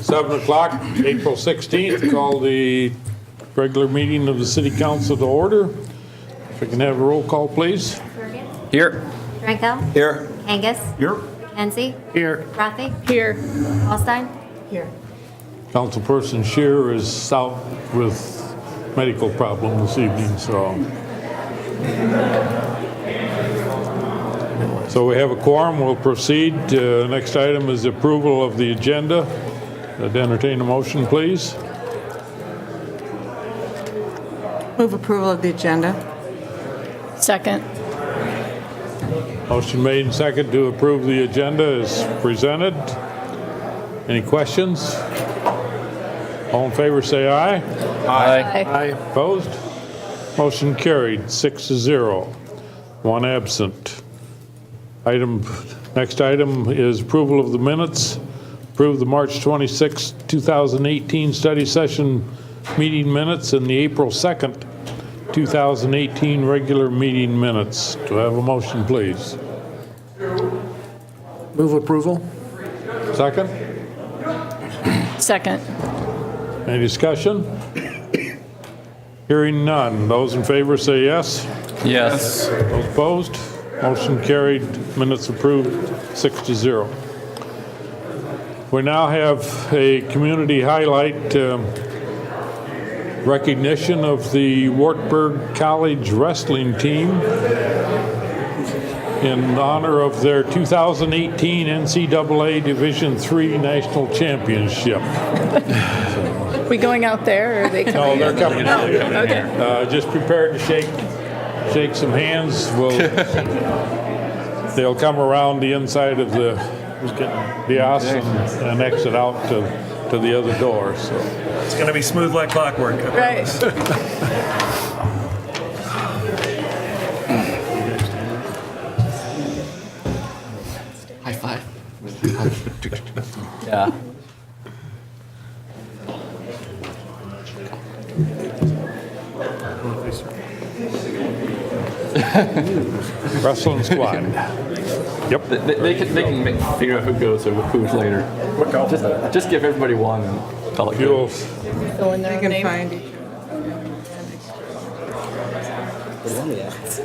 7 o'clock, April 16th. Call the regular meeting of the City Council to order. If we can have a roll call, please. Bergen. Here. Drenko. Here. Angus. Here. Kenzie. Here. Rothy. Here. Alstein. Here. Councilperson Shear is out with medical problem this evening, so we have a quorum. We'll proceed. Next item is approval of the agenda. I'd entertain a motion, please. Move approval of the agenda. Second. Motion made and second to approve the agenda is presented. Any questions? All in favor say aye. Aye. Opposed? Motion carried, 6-0. One absent. Next item is approval of the minutes. Approve the March 26, 2018 study session meeting minutes and the April 2nd, 2018 regular meeting minutes. Do I have a motion, please? Move approval. Second? Second. Any discussion? Hearing none. Those in favor say yes. Yes. Those opposed? Motion carried. Minutes approved, 6-0. We now have a community highlight recognition of the Wartburg College wrestling team in honor of their 2018 NCAA Division III National Championship. We going out there or are they No, coming? they're coming. Okay. Just prepared to shake some hands. They'll come around the inside of the ice and exit out to the other door. So It's going to be smooth like clockwork. Right. High five. Yeah. wrestling squad. Yep. They can figure out who goes or who's later. Just give everybody one and call it good. You'll Fill in They their can name. find each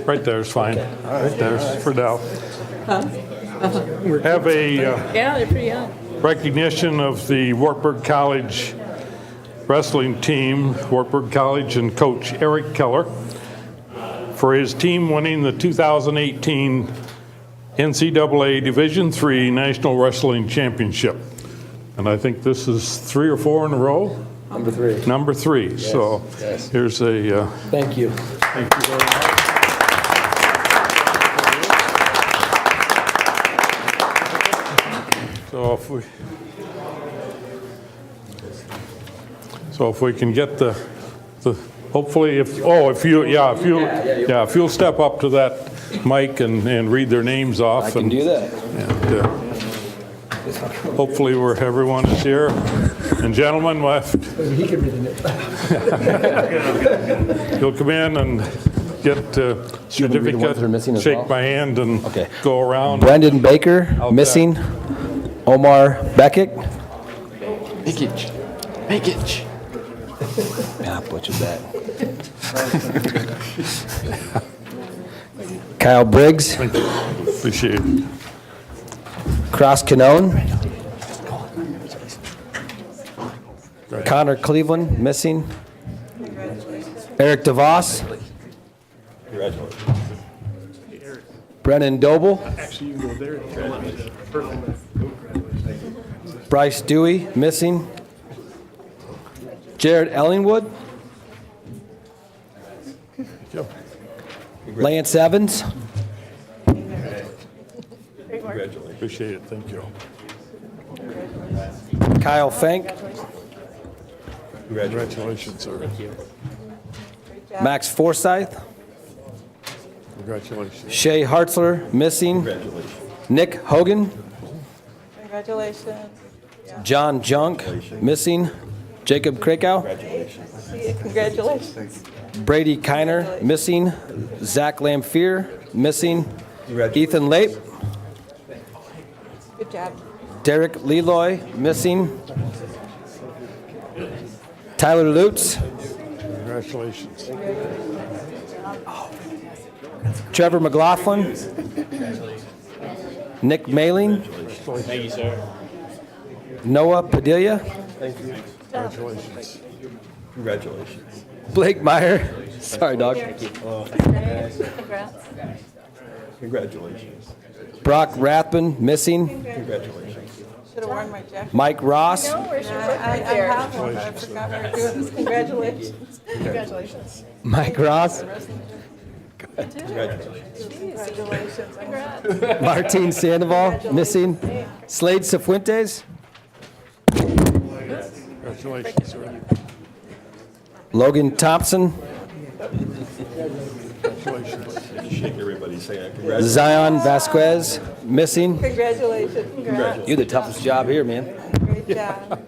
right there's fine. Right there's for now. Have a Yeah, they're pretty young. recognition of the Wartburg College wrestling team, Wartburg College, and Coach Eric Keller for his team winning the 2018 NCAA Division III National Wrestling Championship. And I think this is 3 or 4 in a row? Number 3. Number 3. Yes, So yes. here's a Thank you. thank you very much. So if we can get the hopefully if you'll step up to that mic and read their names off. I can do that. And hopefully everyone is here. And gentlemen, He can read it. you'll come in and get read the ones that are missing certificate, as shake well? my hand and Okay. go around. Brendan Baker, Out missing. Omar Beckett. Bakage. Bakage. Yeah, I butchered that. Kyle Briggs, Thank you. Appreciate it. Cross Canone. Connor Cleveland, missing. Eric DeVos. Brennan Doble. Bryce Dewey, missing. Jared Ellingwood. Lance Evans. Appreciate it. Thank you. Kyle Fank. Congratulations, sir. Max Forsyth. Congratulations. Shay Hartzler, missing. Nick Hogan. Congratulations. John Junk, missing. Jacob Krakow. Congratulations. Brady Kiner, missing. Zach Lamphere, missing. Ethan Lape. Good job. Derek Leloy, missing. Tyler Lutz, Congratulations. Trevor McLaughlin, Nick Mailing, Noah Padilla, Congratulations. Congratulations. Blake Meyer, sorry dog, Congrats. Congratulations. Brock Rathman, missing, Congratulations. Should have worn my jacket. Mike Ross, No, where's your I book right there? have one, but I forgot we were doing this. Congratulations. Congratulations. Mike Ross, Congratulations. Congratulations. Congrats. Martin Sandoval, missing, Slade Cifuentes, Congratulations, sir. Logan Thompson, Congratulations. Shake everybody, say congratulations. Zion Vasquez, missing. Congratulations. Congrats. You're the toughest job here, man. Great job.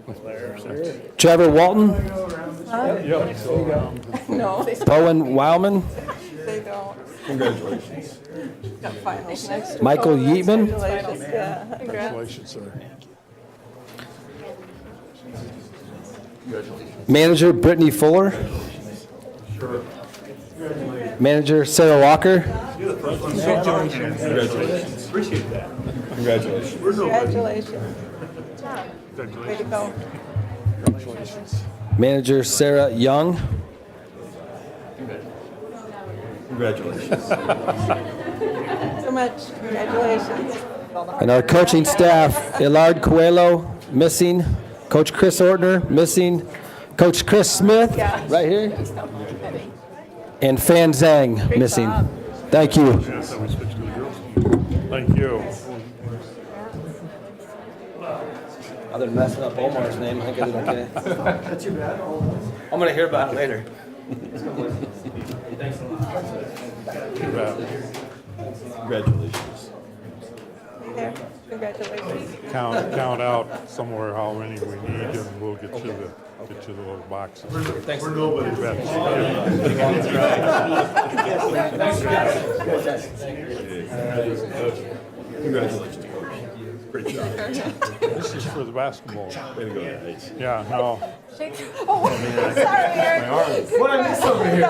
Congratulations. Trevor Walton, No, Bowen Wildman, they don't. Congratulations. Got finals next week. Michael Yeatman, Congratulations, yeah. Congratulations, sir. manager Brittany Fuller, manager Sarah Walker, Congratulations. Appreciate that. Congratulations. Congratulations. Way to go. Congratulations. manager Sarah Young, Congratulations. So much. Congratulations. and our coaching staff, Elard Coelho, missing, Coach Chris Ortner, missing, Coach Chris Smith, right here, and Fan Zhang, missing. job. Thank you. Thank you. Other than messing up Omar's name, I think I did okay. That's your bad. I'm gonna hear about it later. Congratulations. There. Congratulations. Count out somewhere how many we need, and we'll get you the little boxes. Thanks. Congratulations, Coach. Great job. This is for the basketball. Way to go, guys. Yeah, no. Sorry, Eric. What I missed over here?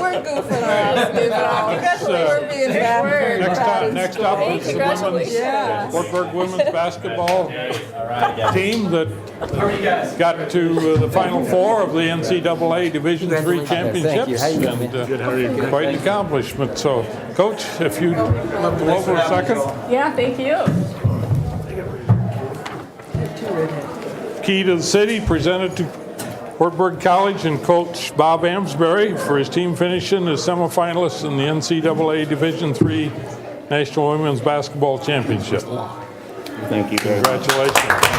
We're goofing off. We're being bad. Next up Hey, is the congratulations. Yeah. Wartburg women's basketball team that got to the Final Four of the NCAA Division III championships. How you doing, man? And quite an accomplishment. So, Coach, if you come over a second. Yeah, thank you. Key to the City presented to Wartburg College and Coach Bob Amsbury for his team finishing as semifinalists in the NCAA Division III National Women's Basketball Championship. Thank you. Congratulations.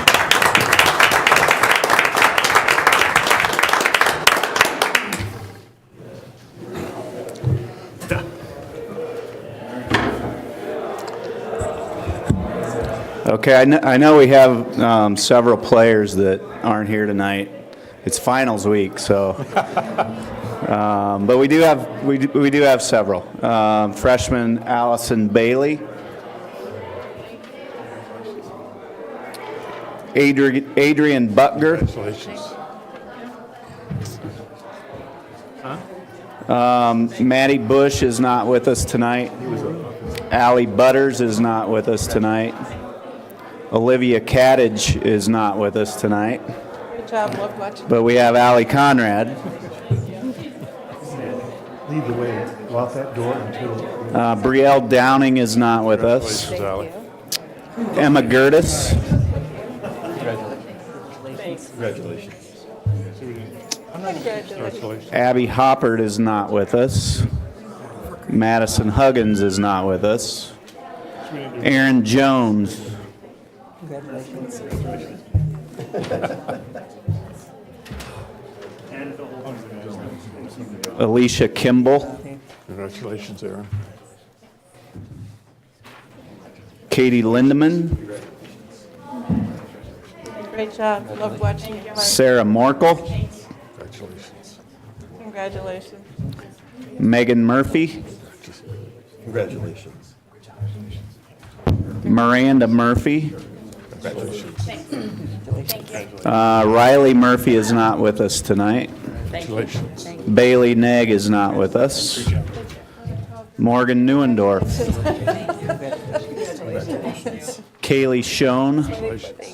Okay, I know we have several players that aren't here tonight. It's finals week, so, but we do have several. Freshman Allison Bailey, Adrian Butger, Congratulations. Maddie Bush is not with us tonight. Allie Butters is not with us tonight. Olivia Cattage is not with us tonight, Good job. Love watching. but we have Allie Conrad. Lead the way. Go out that door until. Brielle Downing is not with us. Congratulations, Ally. Emma Gertis. Congratulations. Congratulations. Abby Hoppert is not with us. Madison Huggins is not with us. Aaron Jones. Alicia Kimball. Congratulations, Aaron. Katie Lindeman. Great job. Love watching you. Sarah Morkel. Congratulations. Congratulations. Megan Murphy. Congratulations. Miranda Murphy. Riley Murphy is not with us tonight. Congratulations. Bailey Negg is not with us. Morgan Neuendorf. Kaylee Schoen.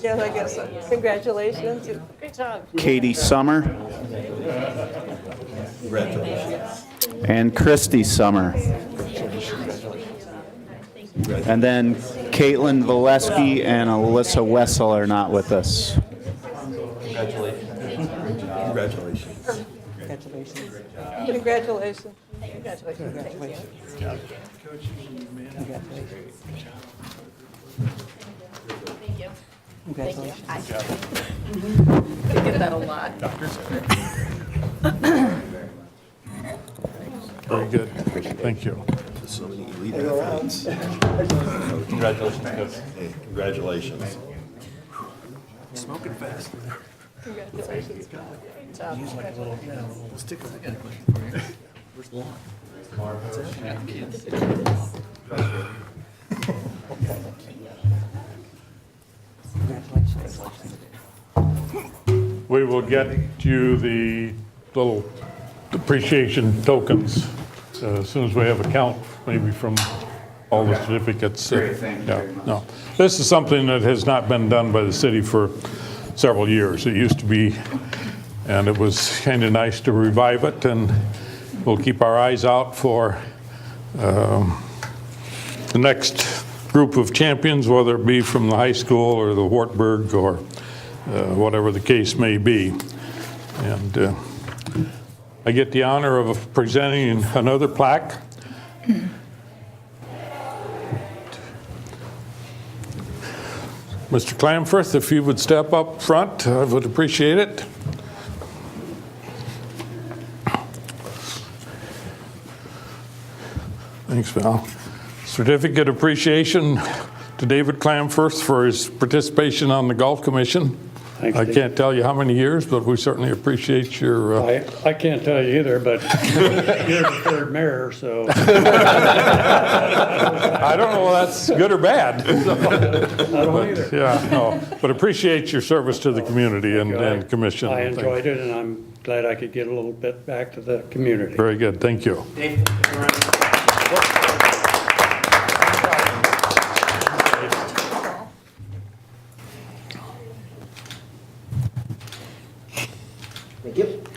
Yes, I guess so. Congratulations. Great job. Katie Summer. And Christy Summer. And then Caitlin Valesky and Alyssa Wessel are not with us. Congratulations. I get that a lot. Very good. Thank you. So many elite athletes. Congratulations, Coach. Hey, congratulations. Smoking fast. Congratulations. Great job. We will get you the little appreciation tokens as soon as we have a count, maybe from all the certificates. Great, thank you very much. No. This is something that has not been done by the city for several years. It used to be, and it was kind of nice to revive it, and we'll keep our eyes out for the next group of champions, whether it be from the high school or the Wartburg or whatever the case may be. And I get the honor of presenting another plaque. Mr. Clamforth, if you would step up front, I would appreciate it. Thanks, Val. Certificate appreciation to David Clamforth for his participation on the Golf Commission. Thanks, I Dave. can't tell you how many years, but we certainly appreciate your. I can't tell you either, but you're the third mayor, so. I don't know if that's good or bad. I don't either. Yeah, no, but appreciate your service to the community and commission. I enjoyed it, and I'm glad I could get a little bit back to the community. Very good, thank you.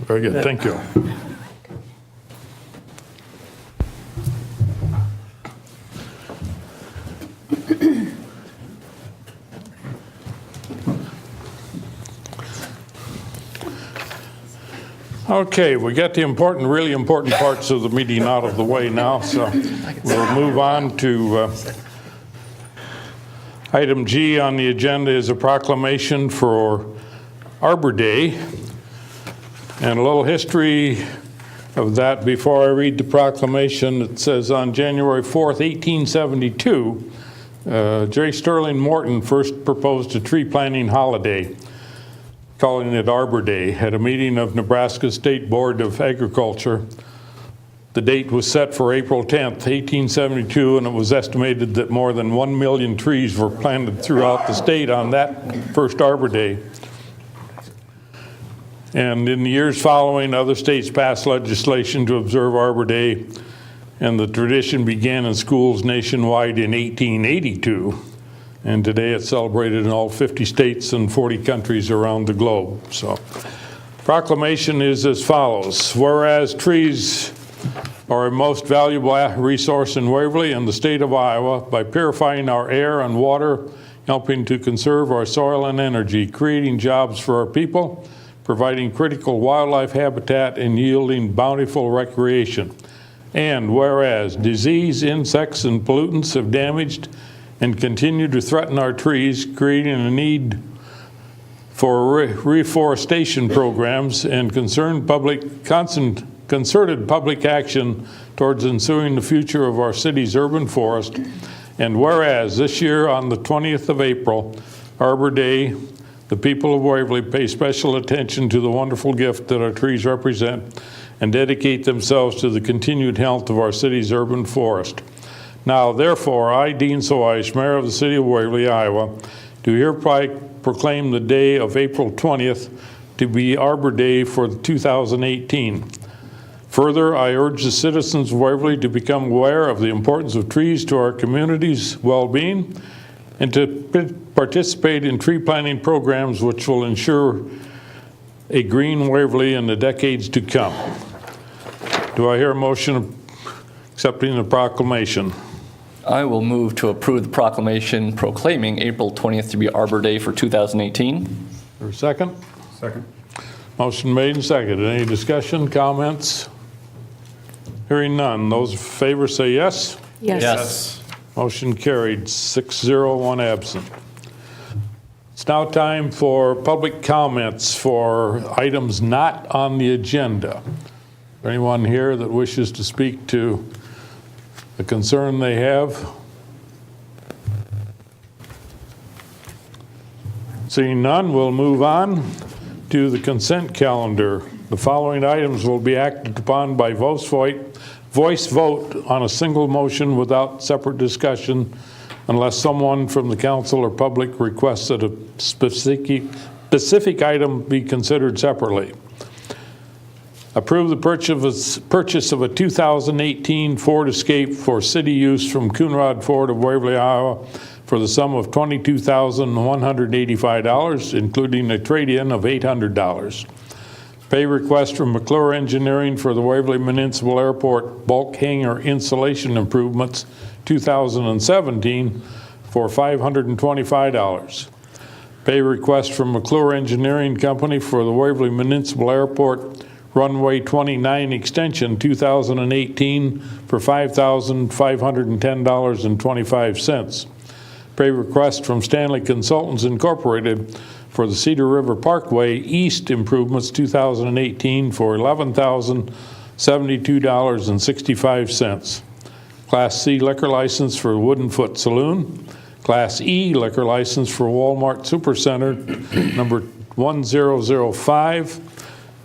Very good, thank you. Okay, we got the important, really important parts of the meeting out of the way now, so we'll move on to item G on the agenda is a proclamation for Arbor Day. And a little history of that before I read the proclamation. It says on January 4th, 1872, J. Sterling Morton first proposed a tree planting holiday, calling it Arbor Day, at a meeting of Nebraska State Board of Agriculture. The date was set for April 10th, 1872, and it was estimated that more than 1 million trees were planted throughout the state on that first Arbor Day. And in the years following, other states passed legislation to observe Arbor Day, and the tradition began in schools nationwide in 1882. And today it's celebrated in all 50 states and 40 countries around the globe. So, proclamation is as follows. Whereas trees are a most valuable resource in Waverly and the state of Iowa by purifying our air and water, helping to conserve our soil and energy, creating jobs for our people, providing critical wildlife habitat, and yielding bountiful recreation. And whereas disease, insects, and pollutants have damaged and continue to threaten our trees, creating a need for reforestation programs and concerted public action towards ensuring the future of our city's urban forest. And whereas this year on the 20th of April, Arbor Day, the people of Waverly pay special attention to the wonderful gift that our trees represent and dedicate themselves to the continued health of our city's urban forest. Now, therefore, I, Dean Soish, Mayor of the City of Waverly, Iowa, do hereby proclaim the day of April 20th to be Arbor Day for 2018. Further, I urge the citizens of Waverly to become aware of the importance of trees to our community's well-being and to participate in tree planting programs which will ensure a green Waverly in the decades to come. Do I hear a motion accepting the proclamation? I will move to approve the proclamation proclaiming April 20th to be Arbor Day for 2018. Or a second? Second. Motion made and seconded. Any discussion, comments? Hearing none. Those in favor say yes. Yes. Motion carried, 6-0, 1 absent. It's now time for public comments for items not on the agenda. Is there anyone here that wishes to speak to the concern they have? Seeing none, we'll move on to the consent calendar. The following items will be acted upon by voice vote on a single motion without separate discussion unless someone from the council or public requests that a specific item be considered separately. Approve the purchase of a 2018 Ford Escape for city use from Coonrod Ford of Waverly, Iowa for the sum of $22,185, including a trade-in of $800. Pay request from McClure Engineering for the Waverly Municipal Airport bulk hangar insulation improvements 2017 for $525. Pay request from McClure Engineering Company for the Waverly Municipal Airport runway 29 extension 2018 for $5,510.25. Pay request from Stanley Consultants Incorporated for the Cedar River Parkway East improvements 2018 for $11,072.65. Class C liquor license for Wooden Foot Saloon. Class E liquor license for Walmart Supercenter number 1005.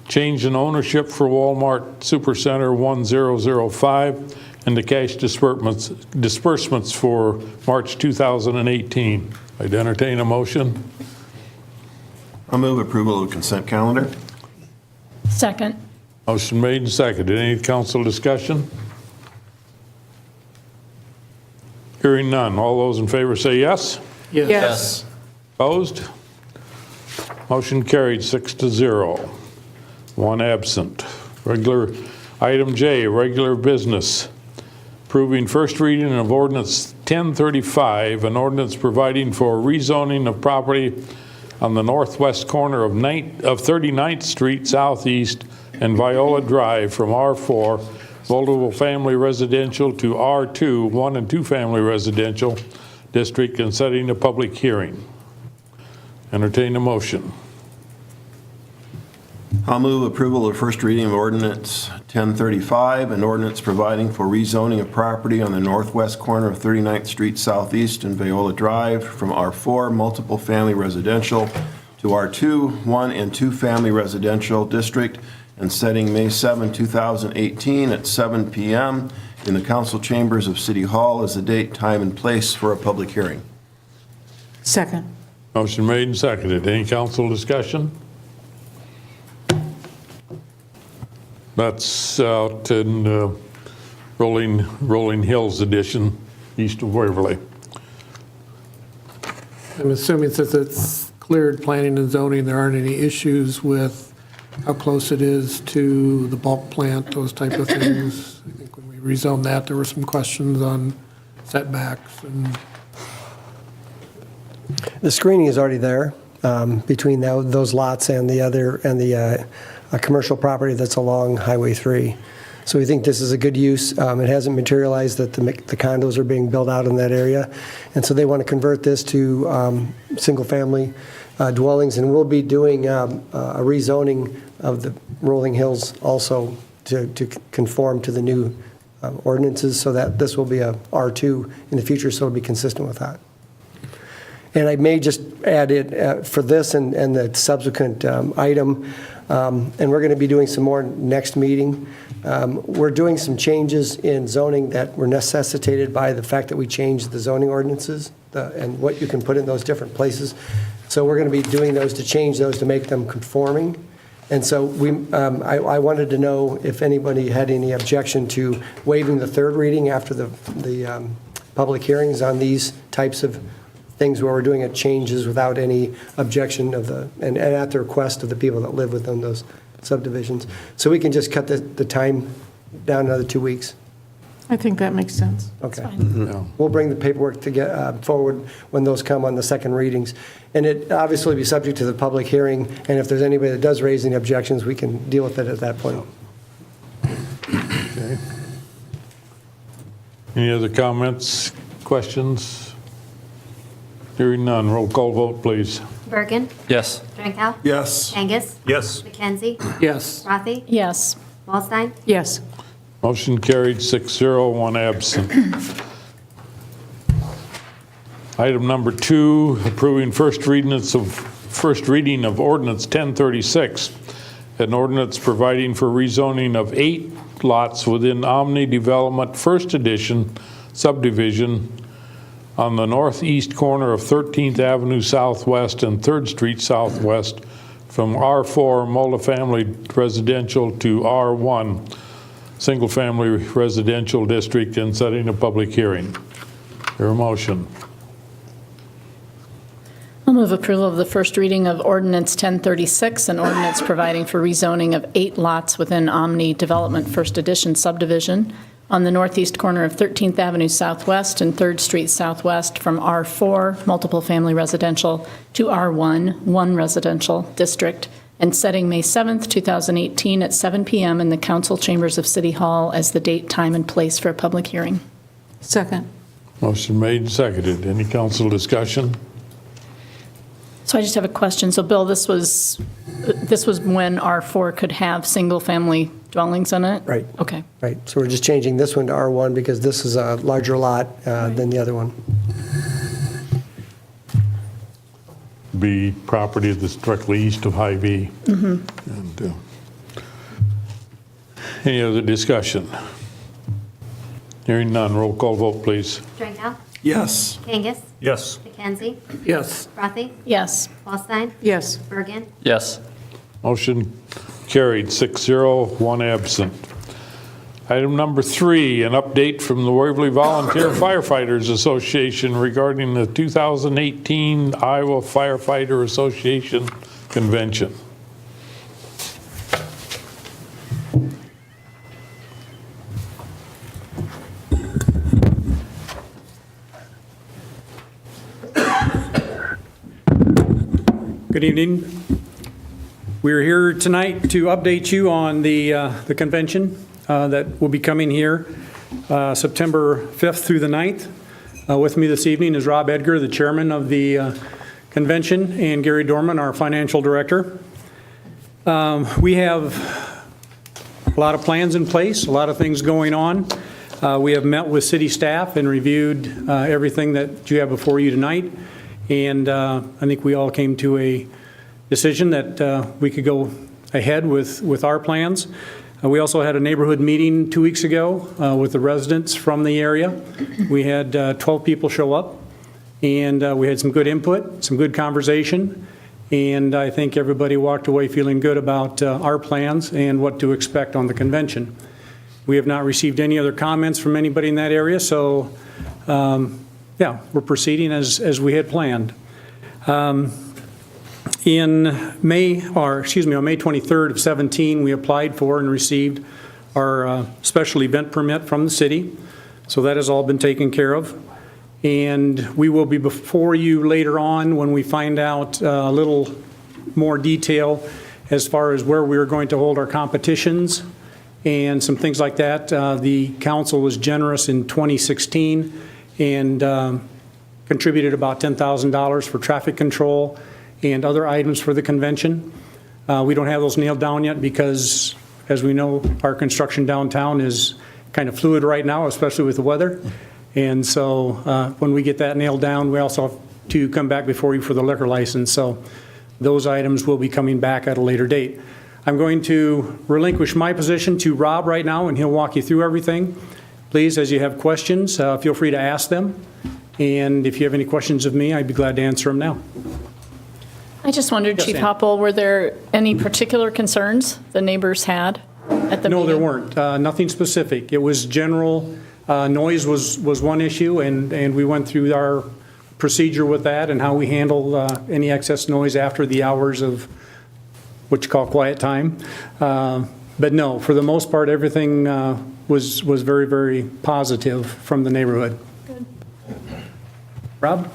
Change in ownership for Walmart Supercenter 1005. And the cash disbursements for March 2018. I'd entertain a motion. I'll move approval of the consent calendar. Second. Motion made and seconded. Any council discussion? Hearing none. All those in favor say yes. Yes. Opposed? Motion carried 6-0. 1 absent. Item J, regular business. Approving first reading of ordinance 1035, an ordinance providing for rezoning of property on the northwest corner of 39th Street Southeast and Viola Drive from R4 multiple family residential to R2 1 and 2 family residential district and setting a public hearing. Entertain a motion. I'll move approval of first reading of ordinance 1035, an ordinance providing for rezoning of property on the northwest corner of 39th Street Southeast and Viola Drive from R4 multiple family residential to R2 1 and 2 family residential district and setting May 7, 2018 at 7 p.m. in the council chambers of City Hall as the date, time, and place for a public hearing. Second. Motion made and seconded. Any council discussion? That's out in Rolling Hills Edition, east of Waverly. I'm assuming since it's cleared planning and zoning, there aren't any issues with how close it is to the bulk plant, those type of things. I think when we rezoned that, there were some questions on setbacks and. The screening is already there between those lots and the commercial property that's along Highway 3. So we think this is a good use. It hasn't materialized that the condos are being built out in that area. And so they want to convert this to single-family dwellings. And we'll be doing a rezoning of the Rolling Hills also to conform to the new ordinances so that this will be a R2 in the future, so it'll be consistent with that. And I may just add it for this and the subsequent item, and we're going to be doing some more next meeting. We're doing some changes in zoning that were necessitated by the fact that we changed the zoning ordinances and what you can put in those different places. So we're going to be doing those to change those to make them conforming. And so I wanted to know if anybody had any objection to waiving the third reading after the public hearings on these types of things where we're doing it changes without any objection and at the request of the people that live within those subdivisions. So we can just cut the time down another 2 weeks. I think that makes sense. Okay. Yeah. We'll bring the paperwork to get forward when those come on the second readings. And it obviously be subject to the public hearing, and if there's anybody that does raise any objections, we can deal with it at that point. Okay. Any other comments, questions? Hearing none, roll call vote, please. Bergen. Yes. Drinkow. Yes. Angus. Yes. McKenzie. Yes. Rothy. Yes. Wallstein. Yes. Motion carried 6-0, one absent. Item number 2, approving first reading of ordinance 1036, an ordinance providing for rezoning of 8 lots within Omni Development First Edition subdivision on the northeast corner of 13th Avenue Southwest and 3rd Street Southwest from R4 multifamily residential to R1 single-family residential district and setting a public hearing. Your motion. I'll move approval of the first reading of ordinance 1036, an ordinance providing for rezoning of 8 lots within Omni Development First Edition subdivision on the northeast corner of 13th Avenue Southwest and 3rd Street Southwest from R4 multiple family residential to R1 one residential district, and setting May 7th, 2018 at 7 p.m. in the council chambers of City Hall as the date, time, and place for a public hearing. Second. Motion made and seconded. Any council discussion? So I just have a question. So Bill, this was when R4 could have single-family dwellings in it? Right. Okay. Right, so we're just changing this one to R1 because this is a larger lot than the other one. Be property that's directly east of Hy-Vee. And, any other discussion? Hearing none, roll call vote, please. Drinkow. Yes. Angus. Yes. McKenzie. Yes. Rothy. Yes. Wallstein. Yes. Bergen. Yes. Motion carried 6-0, one absent. Item number 3, an update from the Waverly Volunteer Firefighters Association regarding the 2018 Iowa Firefighter Association Convention. Good evening. We're here tonight to update you on the convention that will be coming here September 5th through the 9th. With me this evening is Rob Edgar, the chairman of the convention, and Gary Dorman, our financial director. We have a lot of plans in place, a lot of things going on. We have met with city staff and reviewed everything that you have before you tonight. And I think we all came to a decision that we could go ahead with our plans. We also had a neighborhood meeting 2 weeks ago with the residents from the area. We had 12 people show up, and we had some good input, some good conversation, and I think everybody walked away feeling good about our plans and what to expect on the convention. We have not received any other comments from anybody in that area, so yeah, we're proceeding as we had planned. On May 23rd of 17, we applied for and received our special event permit from the city. So that has all been taken care of. And we will be before you later on when we find out a little more detail as far as where we are going to hold our competitions and some things like that. The council was generous in 2016 and contributed about $10,000 for traffic control and other items for the convention. We don't have those nailed down yet because, as we know, our construction downtown is kind of fluid right now, especially with the weather. And so when we get that nailed down, we also to come back before you for the liquor license. So those items will be coming back at a later date. I'm going to relinquish my position to Rob right now, and he'll walk you through everything. Please, as you have questions, feel free to ask them. And if you have any questions of me, I'd be glad to answer them now. I just wondered, Yes, Chief Ann. Hoppel, were there any particular concerns the neighbors had at the meeting? No, there weren't. Nothing specific. It was general. Noise was one issue, and we went through our procedure with that and how we handle any excess noise after the hours of what you call quiet time. But no, for the most part, everything was very, very positive from the neighborhood. Good. Rob?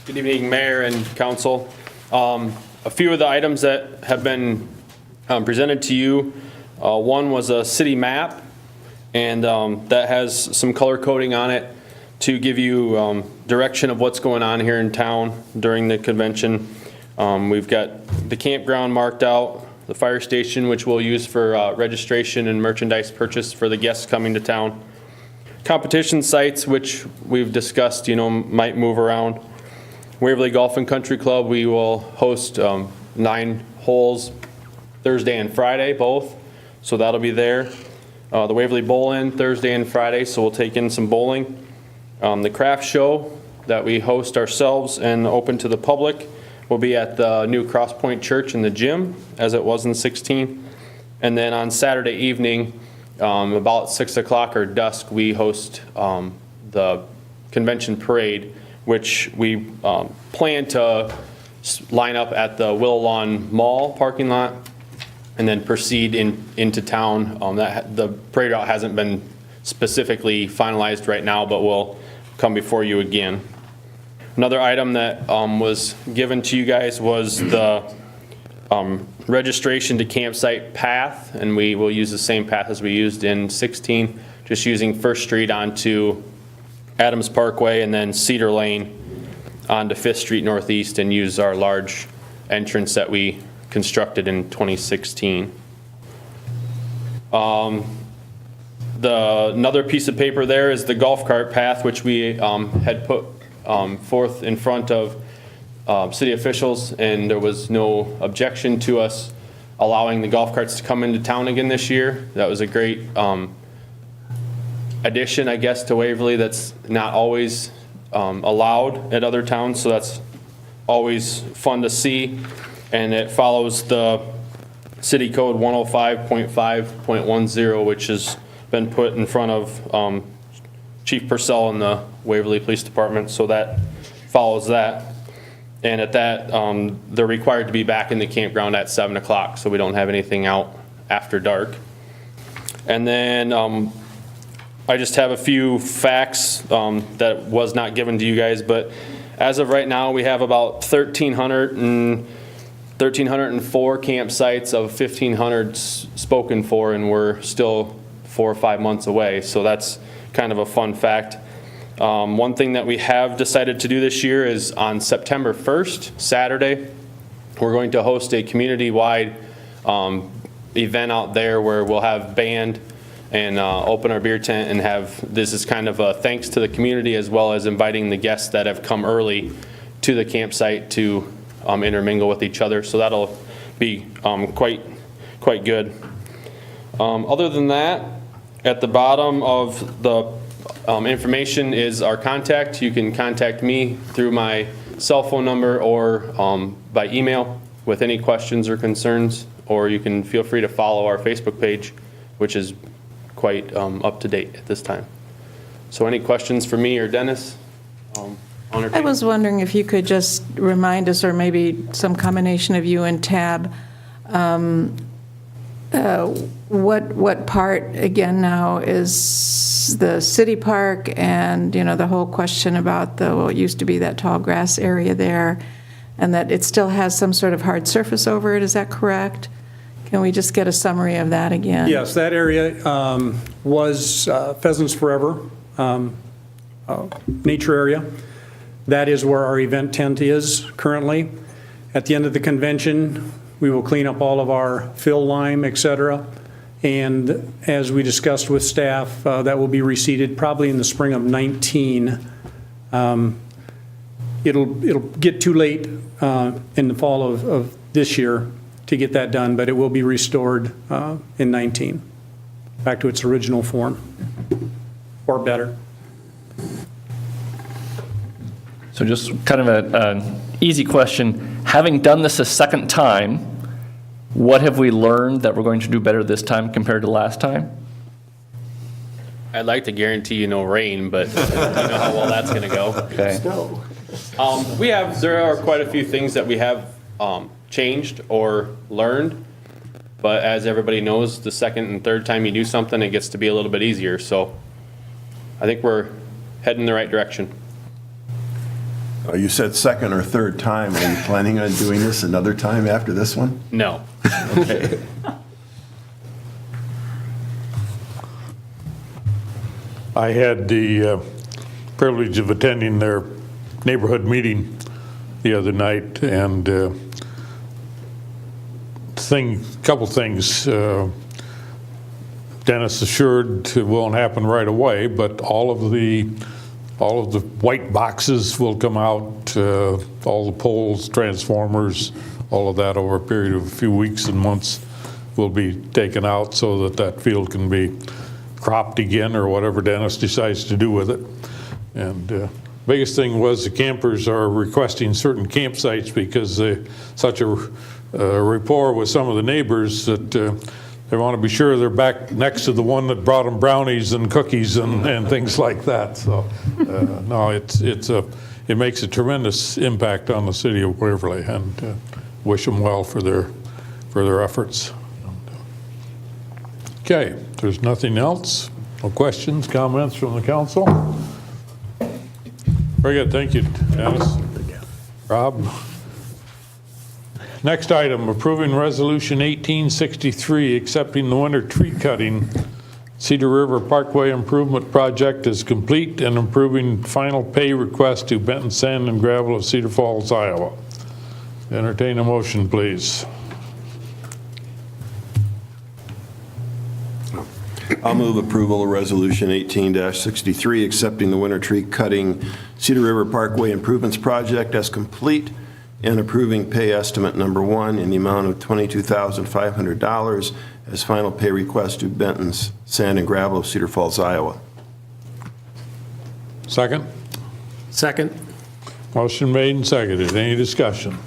Good evening, Mayor and Council. A few of the items that have been presented to you, one was a city map, and that has some color coding on it to give you direction of what's going on here in town during the convention. We've got the campground marked out, the fire station, which we'll use for registration and merchandise purchase for the guests coming to town. Competition sites, which we've discussed, might move around. Waverly Golf and Country Club, we will host 9 holes Thursday and Friday, both. So that'll be there. The Waverly Bowl-In Thursday and Friday, so we'll take in some bowling. The craft show that we host ourselves and open to the public will be at the new Cross Point Church in the gym, as it was in 16. And then on Saturday evening, about 6 o'clock or dusk, we host the convention parade, which we plan to line up at the Willow Lawn Mall parking lot and then proceed into town. The parade route hasn't been specifically finalized right now, but we'll come before you again. Another item that was given to you guys was the registration to campsite path, and we will use the same path as we used in 16, just using First Street onto Adams Parkway and then Cedar Lane onto 5th Street Northeast, and use our large entrance that we constructed in 2016. Another piece of paper there is the golf cart path, which we had put forth in front of city officials, and there was no objection to us allowing the golf carts to come into town again this year. That was a great addition, I guess, to Waverly that's not always allowed at other towns, so that's always fun to see. And it follows the city code 105.5.10, which has been put in front of Chief Purcell and the Waverly Police Department, so that follows that. And at that, they're required to be back in the campground at 7 o'clock, so we don't have anything out after dark. And then I just have a few facts that was not given to you guys, but as of right now, we have about 1,304 campsites of 1,500 spoken for, and we're still 4 or 5 months away, so that's kind of a fun fact. One thing that we have decided to do this year is on September 1st, Saturday, we're going to host a community-wide event out there where we'll have band and open our beer tent and have, this is kind of a thanks to the community as well as inviting the guests that have come early to the campsite to intermingle with each other. So that'll be quite good. Other than that, at the bottom of the information is our contact. You can contact me through my cell phone number or by email with any questions or concerns, or you can feel free to follow our Facebook page, which is quite up to date at this time. So any questions for me or Dennis? I was wondering if you could just remind us, or maybe some combination of you and Tab, what part, again, now is the city park and, the whole question about what used to be that tall grass area there, and that it still has some sort of hard surface over it, is that correct? Can we just get a summary of that again? Yes, that area was Pheasants Forever nature area. That is where our event tent is currently. At the end of the convention, we will clean up all of our fill lime, et cetera. And as we discussed with staff, that will be reseeded probably in the spring of 19 It'll get too late in the fall of this year to get that done, but it will be restored in 19, back to its original form, or better. So just kind of an easy question. Having done this a second time, what have we learned that we're going to do better this time compared to last time? I'd like to guarantee you no rain, but you know how well that's going to go. Okay. There are quite a few things that we have changed or learned, but as everybody knows, the second and third time you do something, it gets to be a little bit easier. So I think we're heading in the right direction. You said second or third time. Are you planning on doing this another time after this one? No. Okay. I had the privilege of attending their neighborhood meeting the other night, and couple things. Dennis assured it won't happen right away, but all of the white boxes will come out, all the poles, transformers, all of that over a period of a few weeks and months will be taken out so that field can be cropped again or whatever Dennis decides to do with it. And biggest thing was the campers are requesting certain campsites because such a rapport with some of the neighbors that they want to be sure they're back next to the one that brought them brownies and cookies and things like that. So no, it makes a tremendous impact on the city of Waverly, and wish them well for their efforts. Okay, if there's nothing else, no questions, comments from the council? Very good, thank you, Dennis. Rob? Next item, approving Resolution 1863, accepting the winter tree cutting Cedar River Parkway Improvement Project is complete and approving final pay request to Benton Sand and Gravel of Cedar Falls, Iowa. Entertain a motion, please. I'll move approval of Resolution 18-63, accepting the winter tree cutting Cedar River Parkway Improvements Project as complete and approving pay estimate number 1 in the amount of $22,500 as final pay request to Benton's Sand and Gravel of Cedar Falls, Iowa. Second? Second. Motion made and seconded. Any discussion?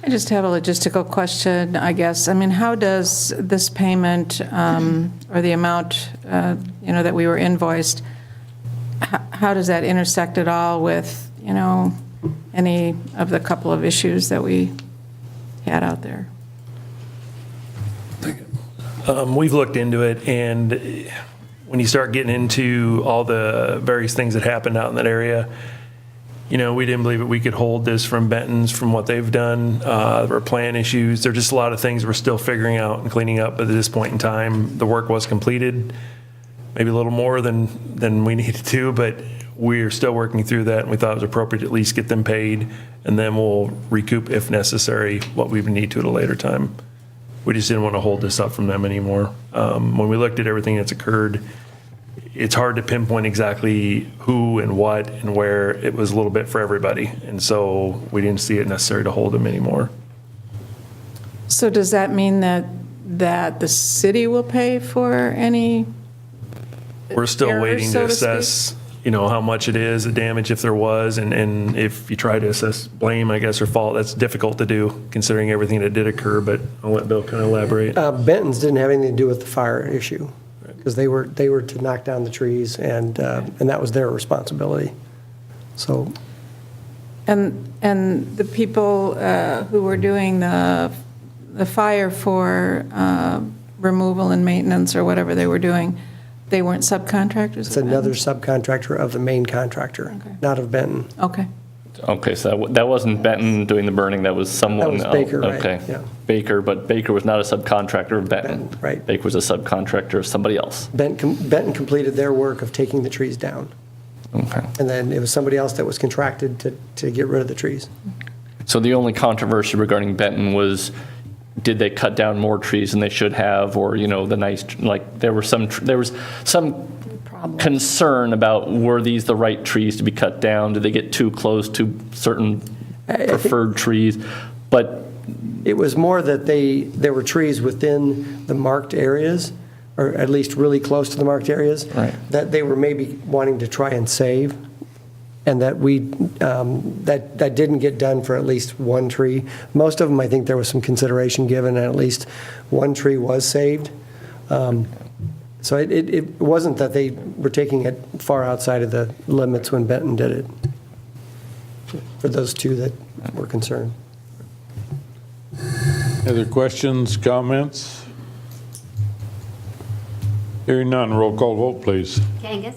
I just have a logistical question, I guess. I mean, how does this payment or the amount, that we were invoiced, how does that intersect at all with, any of the couple of issues that we had out there? We've looked into it, and when you start getting into all the various things that happened out in that area, we didn't believe that we could hold this from Benton's, from what they've done. There were plan issues. There are just a lot of things we're still figuring out and cleaning up. But at this point in time, the work was completed, maybe a little more than we needed to, but we're still working through that, and we thought it was appropriate to at least get them paid, and then we'll recoup, if necessary, what we would need to at a later time. We just didn't want to hold this up from them anymore. When we looked at everything that's occurred, it's hard to pinpoint exactly who and what and where. It was a little bit for everybody, and so we didn't see it necessary to hold them anymore. So does that mean that the city will pay for any We're still errors, waiting so to to assess, how much it is, the damage if there was, and if you try to assess blame, I guess, or fault, that's difficult to do considering everything that did occur, but I'll let Bill kind of elaborate. Benton's didn't have anything to do with the fire issue, because they were to knock down the trees, and that was their responsibility. So, And the people who were doing the fire for removal and maintenance or whatever they were doing, they weren't subcontractors? it's another subcontractor of the main contractor, not of Benton. Okay. Okay, so that wasn't Benton doing the burning, that was someone else. That was Baker, right, Okay. yeah. Baker, but Baker was not a subcontractor of Benton. Right. Baker was a subcontractor of somebody else. Benton completed their work of taking the trees down, Okay. and then it was somebody else that was contracted to get rid of the trees. So the only controversy regarding Benton was, did they cut down more trees than they should have, or, there was some concern about were these the right trees to be cut down? Did they get too close to certain preferred trees? But It was more that there were trees within the marked areas, or at least really close to the marked areas, Right. that they were maybe wanting to try and save, and that that didn't get done for at least one tree. Most of them, I think there was some consideration given, and at least one tree was saved. So it wasn't that they were taking it far outside of the limits when Benton did it, for those two that were concerned. Other questions, comments? Hearing none, roll call vote, please. Kangas,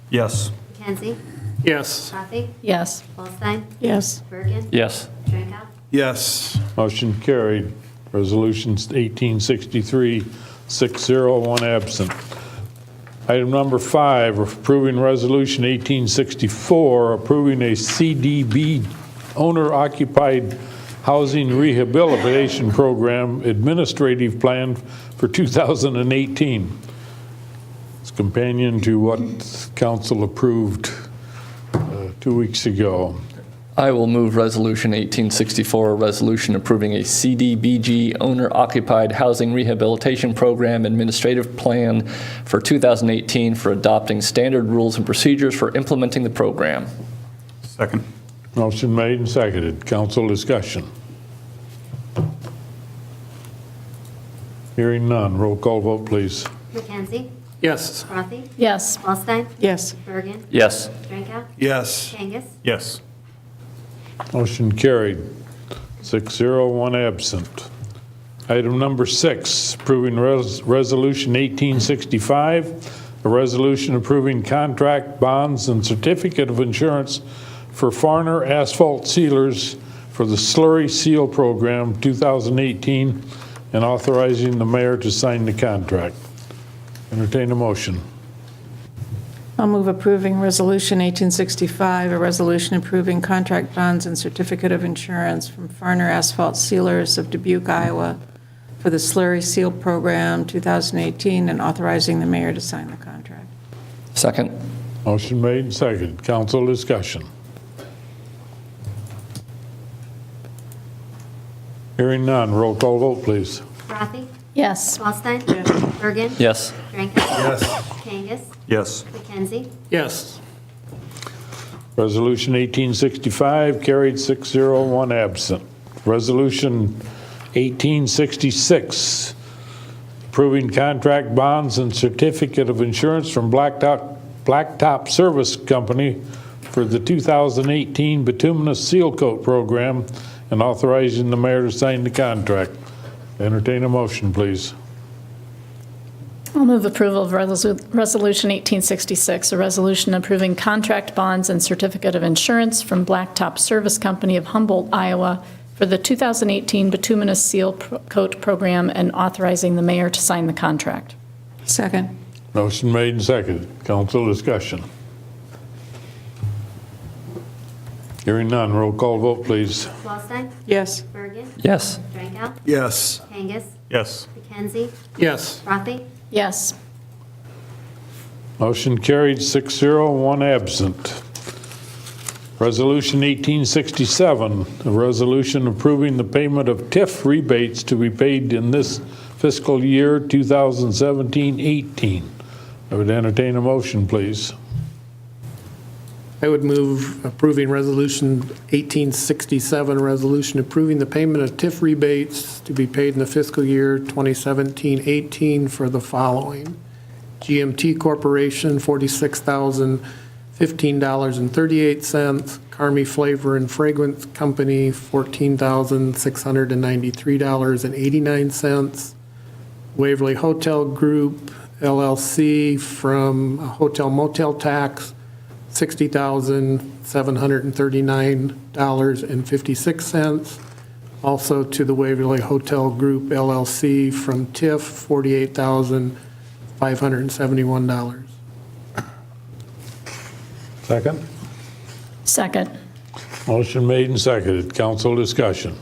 Yes. McKenzie, Yes. Rothy, Yes. Holstein, Yes. Bergen, yes. Drinkow, Yes. Motion carried. Resolutions 1863, 6-0, 1 absent. Item number 5, approving Resolution 1864, approving a CDB owner-occupied housing rehabilitation program administrative plan for 2018. It's companion to what council approved 2 weeks ago. I will move Resolution 1864, a resolution approving a CDBG owner-occupied housing rehabilitation program administrative plan for 2018 for adopting standard rules and procedures for implementing the program. Second. Motion made and seconded. Council discussion. Hearing none. Roll call vote, please. McKenzie, Yes. Rothy, Yes. Holstein, Yes. Bergen, Yes. Drinkow, Yes. Kangas, Yes. Motion carried. 6-0, 1 absent. Item number 6, approving Resolution 1865, a resolution approving contract, bonds, and certificate of insurance for Farner Asphalt Sealers for the Slurry Seal Program 2018, and authorizing the mayor to sign the contract. Entertain a motion. I'll move approving Resolution 1865, a resolution approving contract bonds and certificate of insurance from Farner Asphalt Sealers of Dubuque, Iowa, for the Slurry Seal Program 2018, and authorizing the mayor to sign the contract. Second. Motion made and seconded. Council discussion. Hearing none. Roll call vote, please. Rothy, Yes. Holstein, Bergen, Yes. Drinkow, Yes. Kangas, Yes. McKenzie, Yes. Resolution 1865 carried 6-0, 1 absent. Resolution 1866, approving contract bonds and certificate of insurance from Blacktop Service Company for the 2018 bituminous seal coat program, and authorizing the mayor to sign the contract. Entertain a motion, please. I'll move approval of Resolution 1866, a resolution approving contract bonds and certificate of insurance from Blacktop Service Company of Humboldt, Iowa, for the 2018 bituminous seal coat program, and authorizing the mayor to sign the contract. Second. Motion made and seconded. Council discussion. Hearing none. Roll call vote, please. Holstein, Yes. Bergen, Yes. Drinkow, Yes. Kangas, Yes. McKenzie, Yes. Rothy, Yes. Motion carried 6-0, 1 absent. Resolution 1867, a resolution approving the payment of TIF rebates to be paid in this fiscal year 2017-18. I would entertain a motion, please. I would move approving Resolution 1867, a resolution approving the payment of TIF rebates to be paid in the fiscal year 2017-18 for the following: GMT Corporation, $46,015.38. Carmi Flavor and Fragrance Company, $14,693.89. Waverly Hotel Group, LLC, from a hotel motel tax, $60,739.56. Also to the Waverly Hotel Group LLC from TIF, $48,571. Second. Second. Motion made and seconded. Council discussion.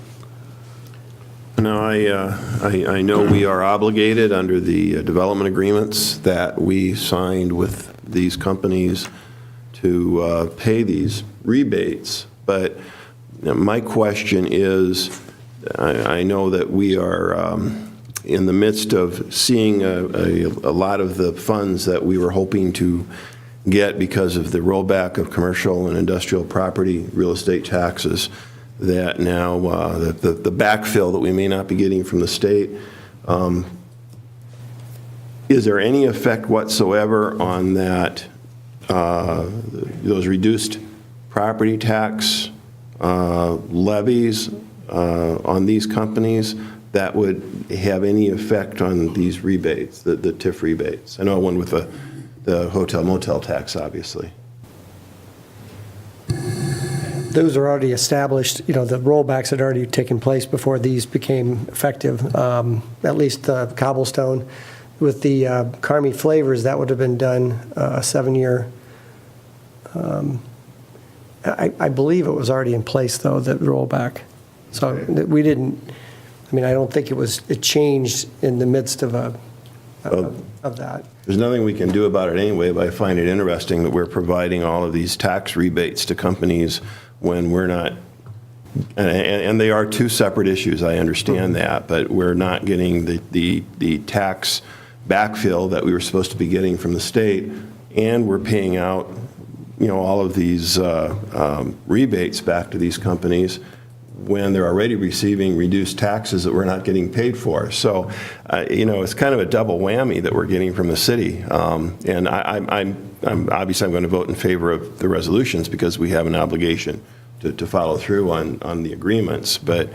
Now, I know we are obligated under the development agreements that we signed with these companies to pay these rebates. But my question is, I know that we are in the midst of seeing a lot of the funds that we were hoping to get because of the rollback of commercial and industrial property real estate taxes, that now the backfill that we may not be getting from the state. Is there any effect whatsoever on that, those reduced property tax levies on these companies that would have any effect on these rebates, the TIF rebates? I know one with the hotel motel tax, obviously. Those are already established, the rollbacks had already taken place before these became effective, at least Cobblestone. With the Carmi Flavors, that would have been done a 7-year. I believe it was already in place, though, the rollback. So we didn't, I don't think it changed in the midst of that. There's nothing we can do about it anyway, but I find it interesting that we're providing all of these tax rebates to companies when we're not, and they are two separate issues, I understand that, but we're not getting the tax backfill that we were supposed to be getting from the state, and we're paying out, all of these rebates back to these companies when they're already receiving reduced taxes that we're not getting paid for. So, it's kind of a double whammy that we're getting from the city. And I'm obviously I'm going to vote in favor of the resolutions because we have an obligation to follow through on the agreements. But,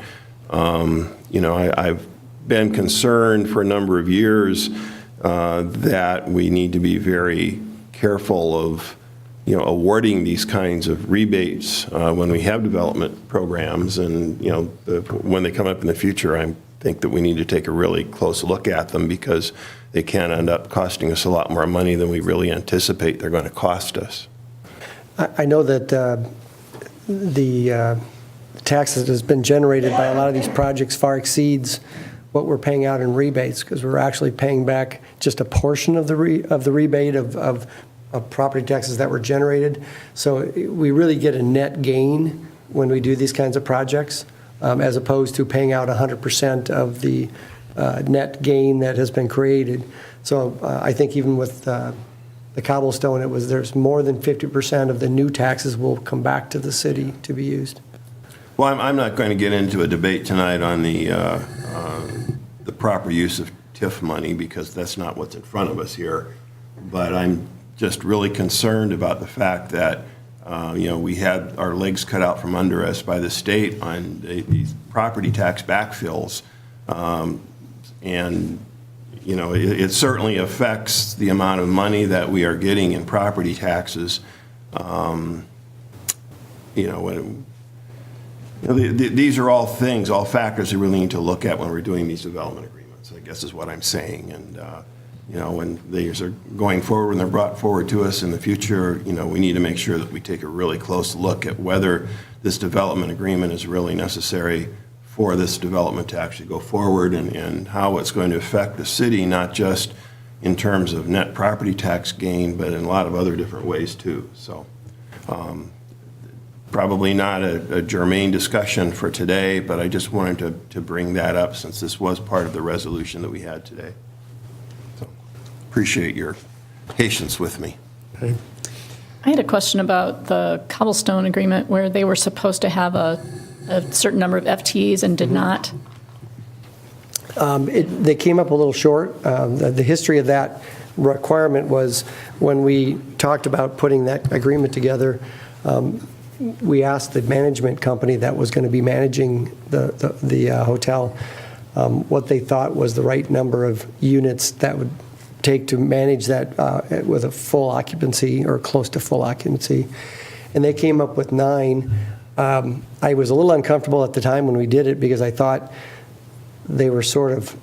I've been concerned for a number of years that we need to be very careful of awarding these kinds of rebates when we have development programs, and when they come up in the future, I think that we need to take a really close look at them because they can end up costing us a lot more money than we really anticipate they're going to cost us. I know that the taxes that has been generated by a lot of these projects far exceeds what we're paying out in rebates, because we're actually paying back just a portion of the rebate of property taxes that were generated. So we really get a net gain when we do these kinds of projects, as opposed to paying out 100% of the net gain that has been created. So I think even with the Cobblestone, there's more than 50% of the new taxes will come back to the city to be used. Well, I'm not going to get into a debate tonight on the proper use of TIF money because that's not what's in front of us here. But I'm just really concerned about the fact that we had our legs cut out from under us by the state on these property tax backfills, and it certainly affects the amount of money that we are getting in property taxes. These are all things, all factors we really need to look at when we're doing these development agreements, I guess is what I'm saying. And when these are going forward, when they're brought forward to us in the future, we need to make sure that we take a really close look at whether this development agreement is really necessary for this development to actually go forward, and how it's going to affect the city, not just in terms of net property tax gain, but in a lot of other different ways too. So probably not a germane discussion for today, but I just wanted to bring that up since this was part of the resolution that we had today. Appreciate your patience with me. Okay. I had a question about the Cobblestone agreement where they were supposed to have a certain number of FTEs and did not. They came up a little short. The history of that requirement was when we talked about putting that agreement together, we asked the management company that was going to be managing the hotel what they thought was the right number of units that would take to manage that with a full occupancy or close to full occupancy. And they came up with 9. I was a little uncomfortable at the time when we did it because I thought they were sort of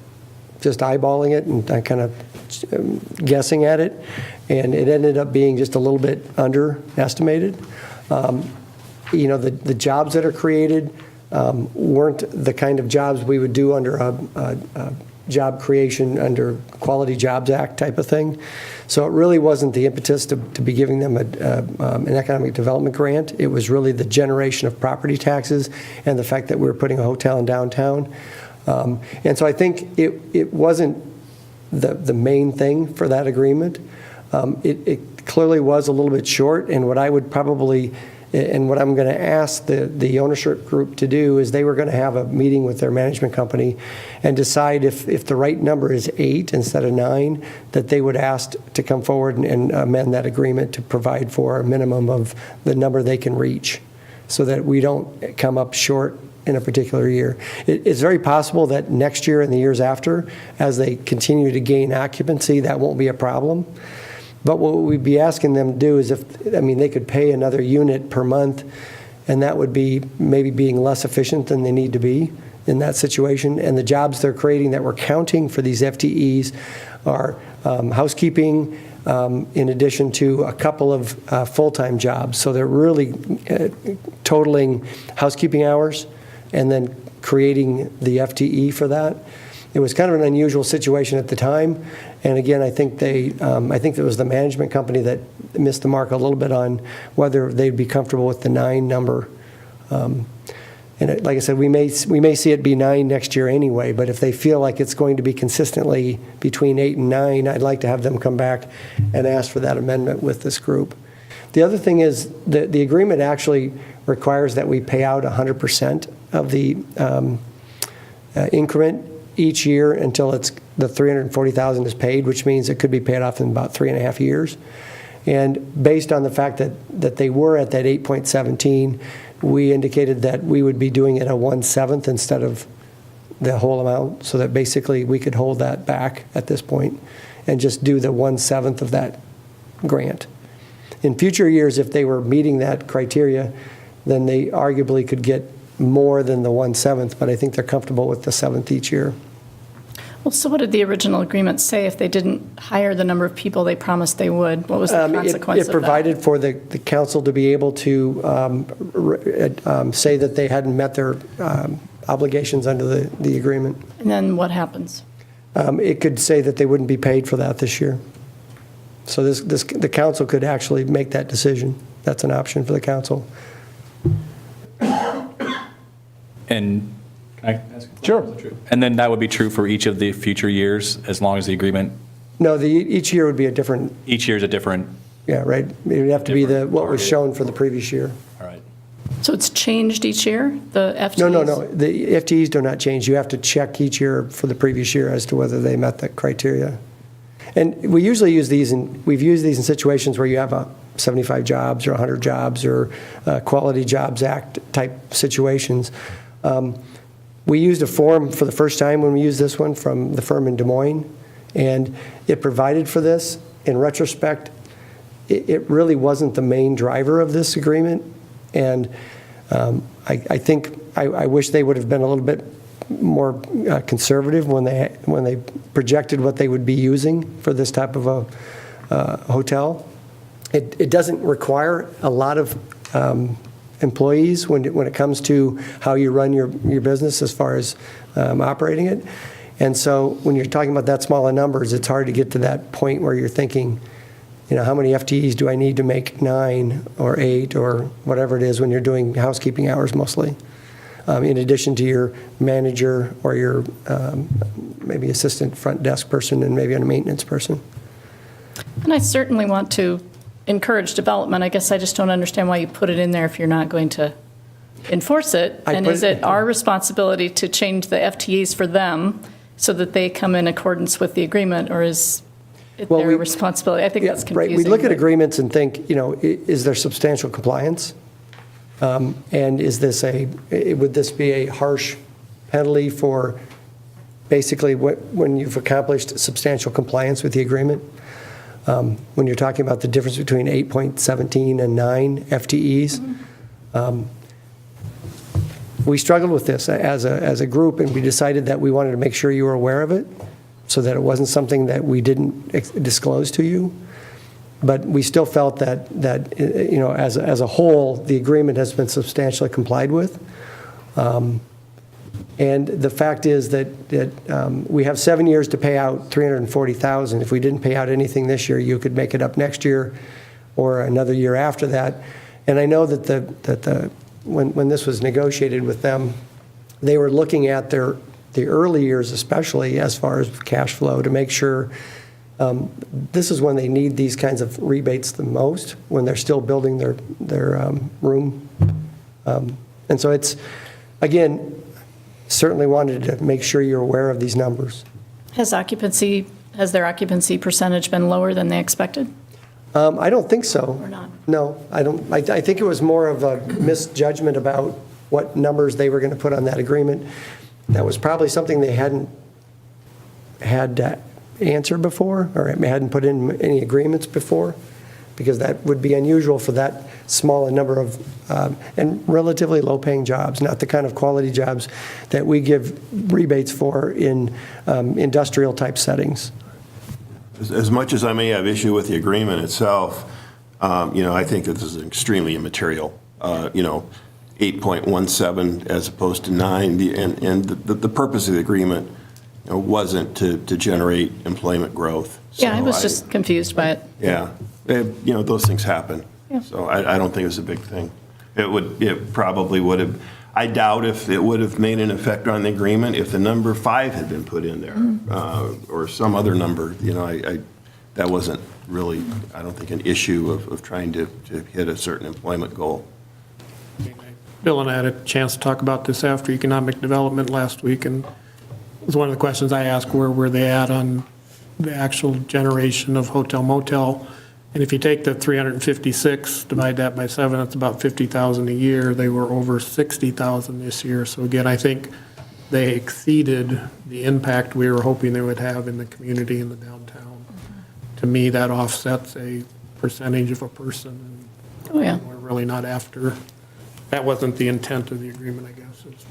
just eyeballing it and kind of guessing at it. And it ended up being just a little bit underestimated. The jobs that are created weren't the kind of jobs we would do under job creation under Quality Jobs Act type of thing. So it really wasn't the impetus to be giving them an economic development grant. It was really the generation of property taxes and the fact that we were putting a hotel in downtown. And so I think it wasn't the main thing for that agreement. It clearly was a little bit short, and what I would probably, and what I'm going to ask the ownership group to do is they were going to have a meeting with their management company and decide if the right number is 8 instead of 9, that they would ask to come forward and amend that agreement to provide for a minimum of the number they can reach so that we don't come up short in a particular year. It's very possible that next year and the years after, as they continue to gain occupancy, that won't be a problem. But what we'd be asking them to do is they could pay another unit per month, and that would be maybe being less efficient than they need to be in that situation. And the jobs they're creating that we're counting for these FTEs are housekeeping, in addition to a couple of full-time jobs. So they're really totaling housekeeping hours and then creating the FTE for that. It was kind of an unusual situation at the time, and again, I think it was the management company that missed the mark a little bit on whether they'd be comfortable with the 9 number. And like I said, we may see it be 9 next year anyway, but if they feel like it's going to be consistently between 8 and 9, I'd like to have them come back and ask for that amendment with this group. The other thing is the agreement actually requires that we pay out 100% of the increment each year until the $340,000 is paid, which means it could be paid off in about 3.5 years. And based on the fact that they were at that 8.17, we indicated that we would be doing it a 1/7 instead of the whole amount, so that basically we could hold that back at this point and just do the 1/7 of that grant. In future years, if they were meeting that criteria, then they arguably could get more than the 1/7, but I think they're comfortable with the 7th each year. Well, so what did the original agreement say if they didn't hire the number of people they promised they would? What was the consequence of that? It provided for the council to be able to say that they hadn't met their obligations under the agreement. And then what happens? It could say that they wouldn't be paid for that this year. So the council could actually make that decision. That's an option for the council. And can I ask? Sure. And then that would be true for each of the future years, as long as the agreement, No, each year would be a different, each year is a different, yeah, right? It would have to be Different what was target. shown for the previous year. all right. So it's changed each year, the FTEs? No. The FTEs do not change. You have to check each year for the previous year as to whether they met the criteria. And we usually use these, we've used these in situations where you have 75 jobs or 100 jobs or Quality Jobs Act type situations. We used a form for the first time when we used this one from the firm in Des Moines, and it provided for this. In retrospect, it really wasn't the main driver of this agreement, and I think I wish they would have been a little bit more conservative when they projected what they would be using for this type of a hotel. It doesn't require a lot of employees when it comes to how you run your business as far as operating it. And so when you're talking about that small of numbers, it's hard to get to that point where you're thinking, how many FTEs do I need to make 9 or 8 or whatever it is when you're doing housekeeping hours mostly, in addition to your manager or your maybe assistant front desk person and maybe a maintenance person. And I certainly want to encourage development. I guess I just don't understand why you put it in there if you're not going to enforce it. And is it our responsibility to change the FTEs for them so that they come in accordance with the agreement, or is it their responsibility? I think that's confusing. Right. We look at agreements and think, is there substantial compliance? And would this be a harsh penalty for basically when you've accomplished substantial compliance with the agreement? When you're talking about the difference between 8.17 and 9 FTEs. We struggled with this as a group, and we decided that we wanted to make sure you were aware of it so that it wasn't something that we didn't disclose to you. But we still felt that as a whole, the agreement has been substantially complied with. And the fact is that we have 7 years to pay out $340,000. If we didn't pay out anything this year, you could make it up next year or another year after that. And I know that when this was negotiated with them, they were looking at the early years, especially as far as cash flow, to make sure this is when they need these kinds of rebates the most, when they're still building their room. And so it's, again, certainly wanted to make sure you're aware of these numbers. Has their occupancy percentage been lower than they expected? I don't think so. Or not? No, I don't. I think it was more of a misjudgment about what numbers they were going to put on that agreement. That was probably something they hadn't had answered before, or hadn't put in any agreements before, because that would be unusual for that small a number of and relatively low-paying jobs, not the kind of quality jobs that we give rebates for in industrial-type settings. As much as I may have issue with the agreement itself, I think that this is extremely immaterial. 8.17 as opposed to 9, and the purpose of the agreement wasn't to generate employment growth. So Yeah, I was just confused by it. Yeah, those things happen. Yeah. So I don't think it's a big thing. It probably would have. I doubt if it would have made an effect on the agreement if the number 5 had been put in there, or some other number. That wasn't really, I don't think, an issue of trying to hit a certain employment goal. Bill and I had a chance to talk about this after economic development last week, and it was one of the questions I asked, where were they at on the actual generation of hotel motel? And if you take the 356, divide that by 7, that's about 50,000 a year. They were over 60,000 this year. So again, I think they exceeded the impact we were hoping they would have in the community in the downtown. To me, that offsets a percentage of a person. Oh, yeah. We're really not after. That wasn't the intent of the agreement, I guess.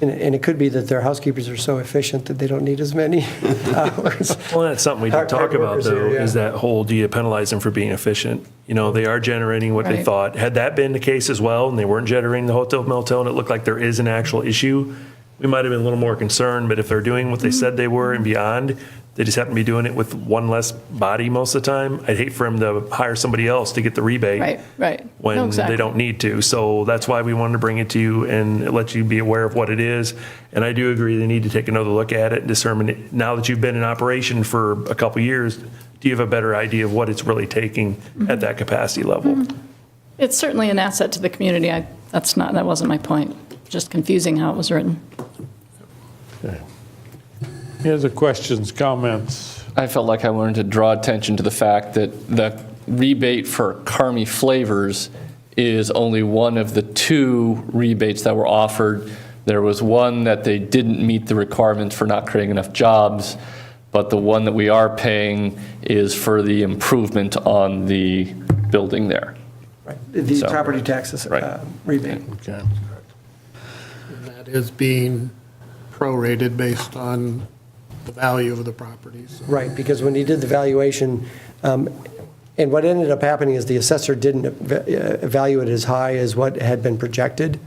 And it could be that their housekeepers are so efficient that they don't need as many hours. Well, that's something we did talk about, though, is that whole, do you penalize them for being efficient? They are generating what they Right. thought. Had that been the case as well, and they weren't generating the hotel motel, and it looked like there is an actual issue, we might have been a little more concerned. But if they're doing what they said they were and beyond, they just happen to be doing it with one less body most of the time, I'd hate for them to hire somebody else to get the rebate. Right. When No, exactly. they don't need to. So that's why we wanted to bring it to you and let you be aware of what it is. And I do agree they need to take another look at it and determine it. Now that you've been in operation for a couple years, do you have a better idea of what it's really taking at that capacity level? It's certainly an asset to the community. That wasn't my point. Just confusing how it was written. Okay. Any other questions, comments? I felt like I wanted to draw attention to the fact that the rebate for Carmi Flavors is only one of the 2 rebates that were offered. There was one that they didn't meet the requirements for not creating enough jobs, but the one that we are paying is for the improvement on the building there. Right. The So- property taxes Right. rebate. Okay. And that is being prorated based on the value of the properties. Right, because when he did the valuation, and what ended up happening is the assessor didn't value it as high as what had been projected.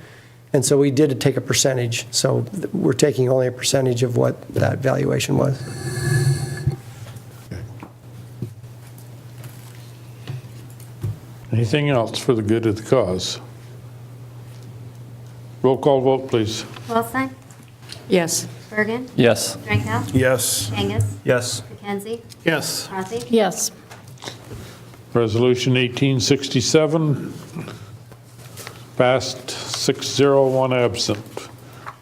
And so we did take a percentage. So we're taking only a percentage of what that valuation was. Anything else for the good of the cause? Roll call vote, please. Wilson, Yes. Bergen, Yes. Drinkow, Yes. Angus, Yes. McKenzie, Yes. Rossi. Yes. Resolution 1867, passed 6-0, 1 absent.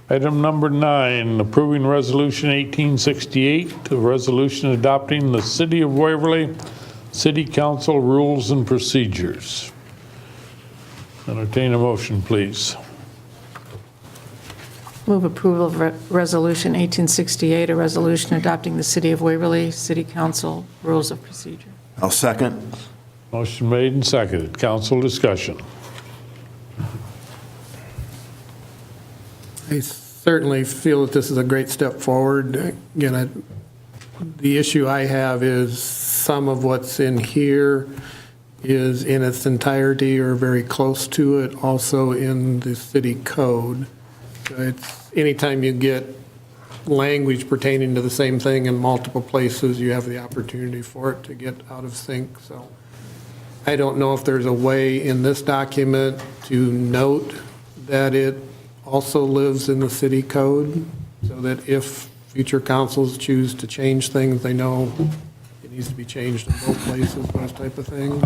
Item number 9, approving Resolution 1868, a resolution adopting the City of Waverly City Council Rules and Procedures. Entertain a motion, please. Move approval of Resolution 1868, a resolution adopting the City of Waverly City Council Rules of Procedure. I'll second. Motion made and seconded. Council discussion. I certainly feel that this is a great step forward. Again, the issue I have is some of what's in here is in its entirety or very close to it, also in the city code. It's anytime you get language pertaining to the same thing in multiple places, you have the opportunity for it to get out of sync. So I don't know if there's a way in this document to note that it also lives in the city code, so that if future councils choose to change things, they know it needs to be changed in both places, those type of things.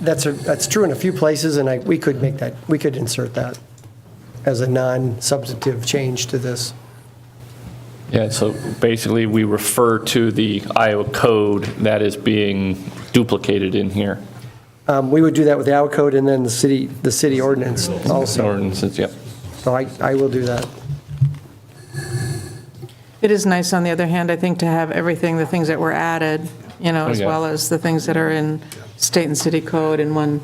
That's true in a few places, and we could insert that as a non-substantive change to this. Yeah, so basically, we refer to the Iowa code that is being duplicated in here. We would do that with the Iowa code and then the city ordinance also. Ordinances, yep. So I will do that. It is nice, on the other hand, I think, to have everything, the things that were added, as yeah. well as the things that are in state and city code in one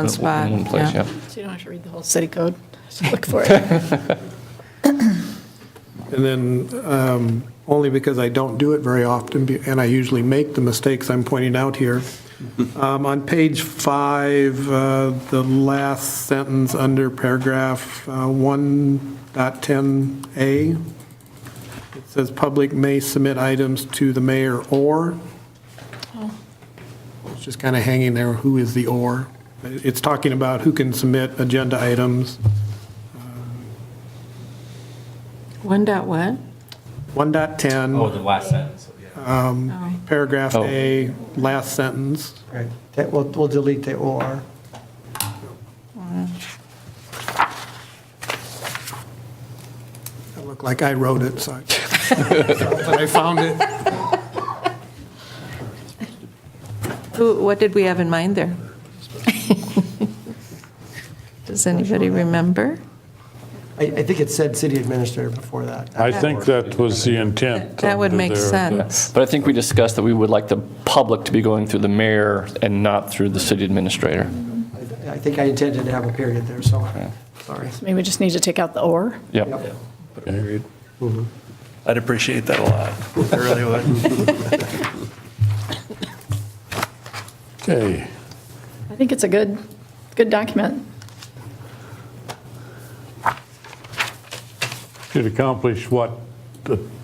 spot. In one place, yeah. So you don't have to read the whole city code, just look for it. And then, only because I don't do it very often, and I usually make the mistakes I'm pointing out here, on page 5, the last sentence under paragraph 1.10A, it says, "Public may submit items to the mayor or." It's just kind of hanging there, who is the or? It's talking about who can submit agenda items. 1.what? 1.10. Oh, the last sentence. Yeah. Paragraph Oh. A, last sentence. Right. We'll delete the or. It looked like I wrote it, so but I found it. What did we have in mind there? Does anybody remember? I think it said city administrator before that. I think that was the intent. That would under make there. sense. But I think we discussed that we would like the public to be going through the mayor and not through the city administrator. I think I intended to have a period there, so, sorry. Maybe we just need to take out the or. Yep. Okay. I'd appreciate that a lot. I really would. Okay. I think it's a good document. Should accomplish what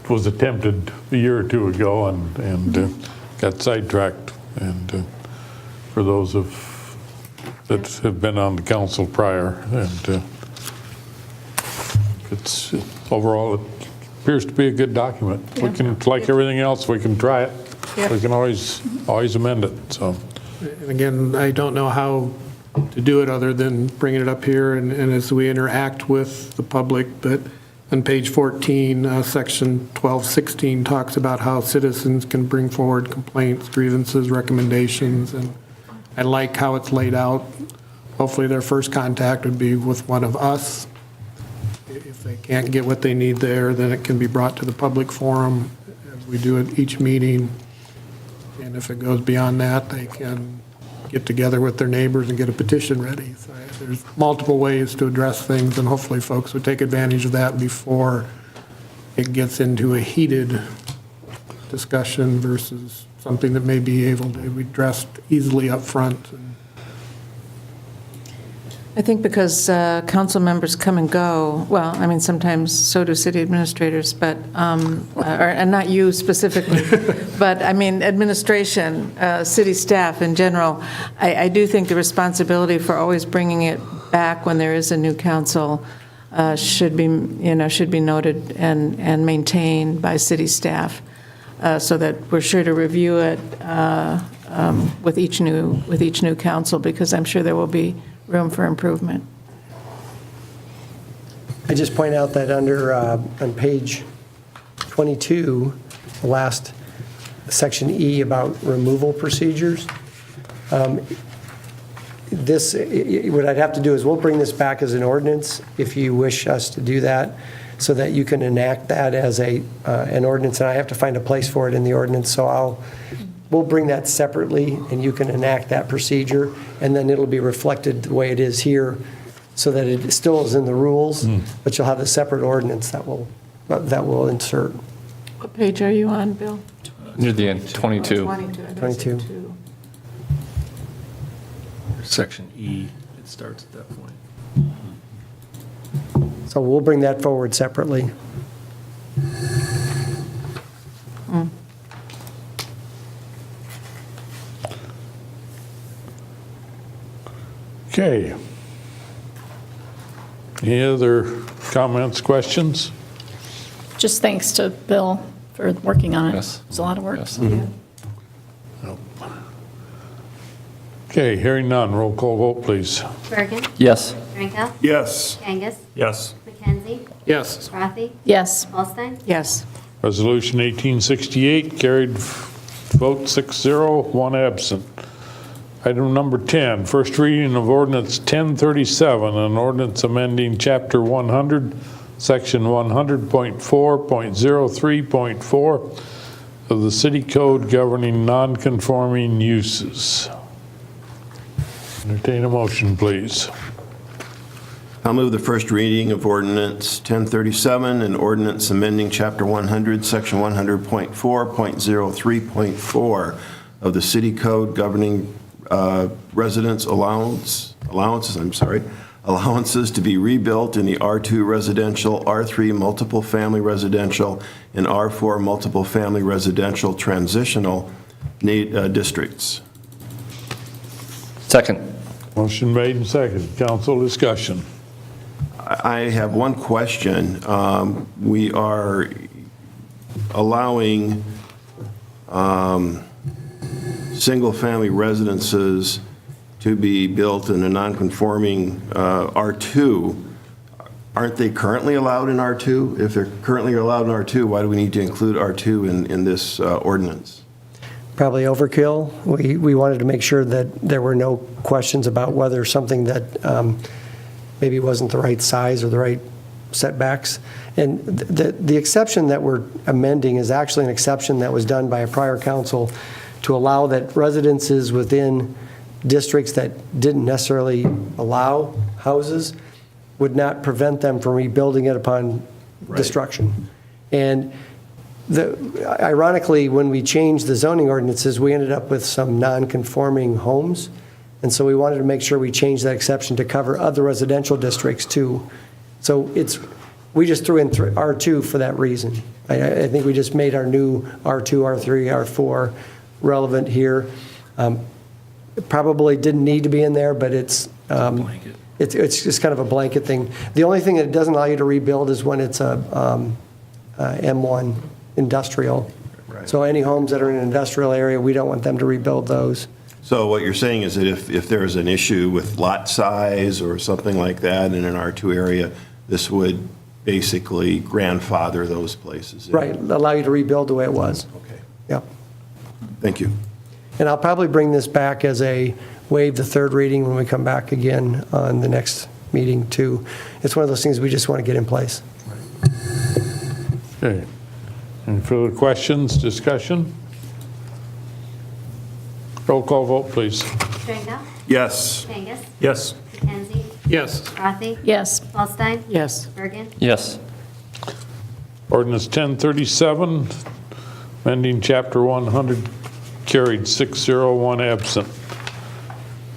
was attempted a year or two ago and got sidetracked. And for those that have been on the council prior, and it's overall, it appears to be a good document. We can, like everything else, we can try it. We can always amend it, so. And again, I don't know how to do it other than bringing it up here and as we interact with the public, but on page 14, section 1216 talks about how citizens can bring forward complaints, grievances, recommendations, and I like how it's laid out. Hopefully their first contact would be with one of us. If they can't get what they need there, then it can be brought to the public forum as we do at each meeting. And if it goes beyond that, they can get together with their neighbors and get a petition ready. So there's multiple ways to address things, and hopefully folks would take advantage of that before it gets into a heated discussion versus something that may be able to be addressed easily up front. I think because council members come and go, well, I mean, sometimes so do city administrators, but, and not you specifically, but I mean, administration, city staff in general, I do think the responsibility for always bringing it back when there is a new council should be noted and maintained by city staff, so that we're sure to review it with each new council, because I'm sure there will be room for improvement. I just point out that under, on page 22, the last section E about removal procedures, this, what I'd have to do is we'll bring this back as an ordinance if you wish us to do that, so that you can enact that as an ordinance, and I have to find a place for it in the ordinance, so we'll bring that separately, and you can enact that procedure, and then it'll be reflected the way it is here, so that it still is in the rules, but you'll have a separate ordinance that will insert. What page are you on, Bill? Near the end, 22. 22. Section E, it starts at that point. So we'll bring that forward separately. Okay. Any other comments, questions? Just thanks to Bill for working on it. Yes. It was a lot of work. Yes. Okay, hearing none, roll call vote, please. Bergen. Yes. Drinkow. Yes. Kangas. Yes. McKenzie. Yes. Rafi. Yes. Holstein. Yes. Resolution 1868 carried vote 6-0, one absent. Item number 10, first reading of ordinance 1037, an ordinance amending chapter 100, section 100.4.03.4 of the city code governing non-conforming uses. Entertain a motion, please. I'll move the first reading of ordinance 1037, an ordinance amending chapter 100, section 100.4.03.4 of the city code governing residence allowances to be rebuilt in the R2 residential, R3 multiple family residential, and R4 multiple family residential transitional districts. Second. Motion made and seconded. Council discussion. I have one question. We are allowing single-family residences to be built in a non-conforming R2. Aren't they currently allowed in R2? If they're currently allowed in R2, why do we need to include R2 in this ordinance? Probably overkill. We wanted to make sure that there were no questions about whether something that maybe wasn't the right size or the right setbacks. And the exception that we're amending is actually an exception that was done by a prior council to allow that residences within districts that didn't necessarily allow houses would not prevent them from rebuilding it upon destruction. And ironically, when we changed the zoning ordinances, we ended up with some non-conforming homes. And so we wanted to make sure we changed that exception to cover other residential districts too. So we just threw in R2 for that reason. I think we just made our new R2, R3, R4 relevant here. It probably didn't need to be in there, but it's just kind of a blanket thing. The only thing that it doesn't allow you to rebuild is when it's a M1 industrial. Right. So any homes that are in an industrial area, we don't want them to rebuild those. So what you're saying is that if there's an issue with lot size or something like that in an R2 area, this would basically grandfather those places? Right, allow you to rebuild the way it was. Okay. Yep. Thank you. And I'll probably bring this back as a waive the third reading when we come back again on the next meeting too. It's one of those things we just want to get in place. Okay. Any further questions, discussion? Roll call vote, please. Drinkow. Yes. Kangas. Yes. McKenzie. Yes. Rafi. Yes. Holstein. Yes. Bergen. Yes. Ordinance 1037, amending Chapter 100, carried 6-0, one absent.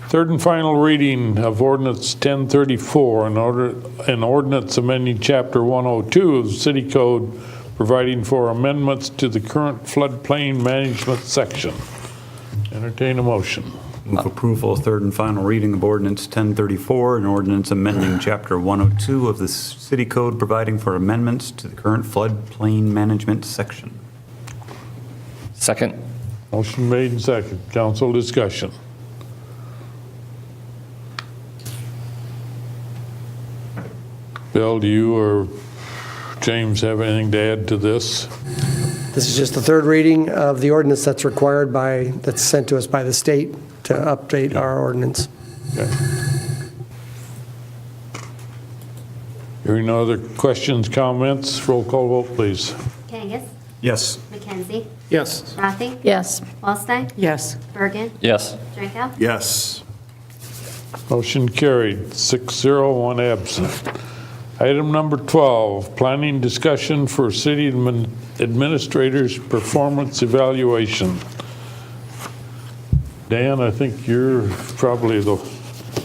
Third and final reading of Ordinance 1034, an ordinance amending Chapter 102 of the City Code, providing for amendments to the current floodplain management section. Entertain a motion. Move approval of third and final reading of ordinance 1034, an ordinance amending chapter 102 of the city code providing for amendments to the current floodplain management section. Second. Motion made and second. Council discussion. Bill, do you or James have anything to add to this? This is just the third reading of the ordinance that's that's sent to us by the state to update our ordinance. Okay. Hearing no other questions, comments, roll call vote, please. Kangas. Yes. McKenzie. Yes. Rafi. Yes. Holstein. Yes. Bergen. Yes. Drinkow. Yes. Motion carried, 6-0, one absent. Item number 12, planning discussion for city administrators' performance evaluation. Dan, I think you're probably the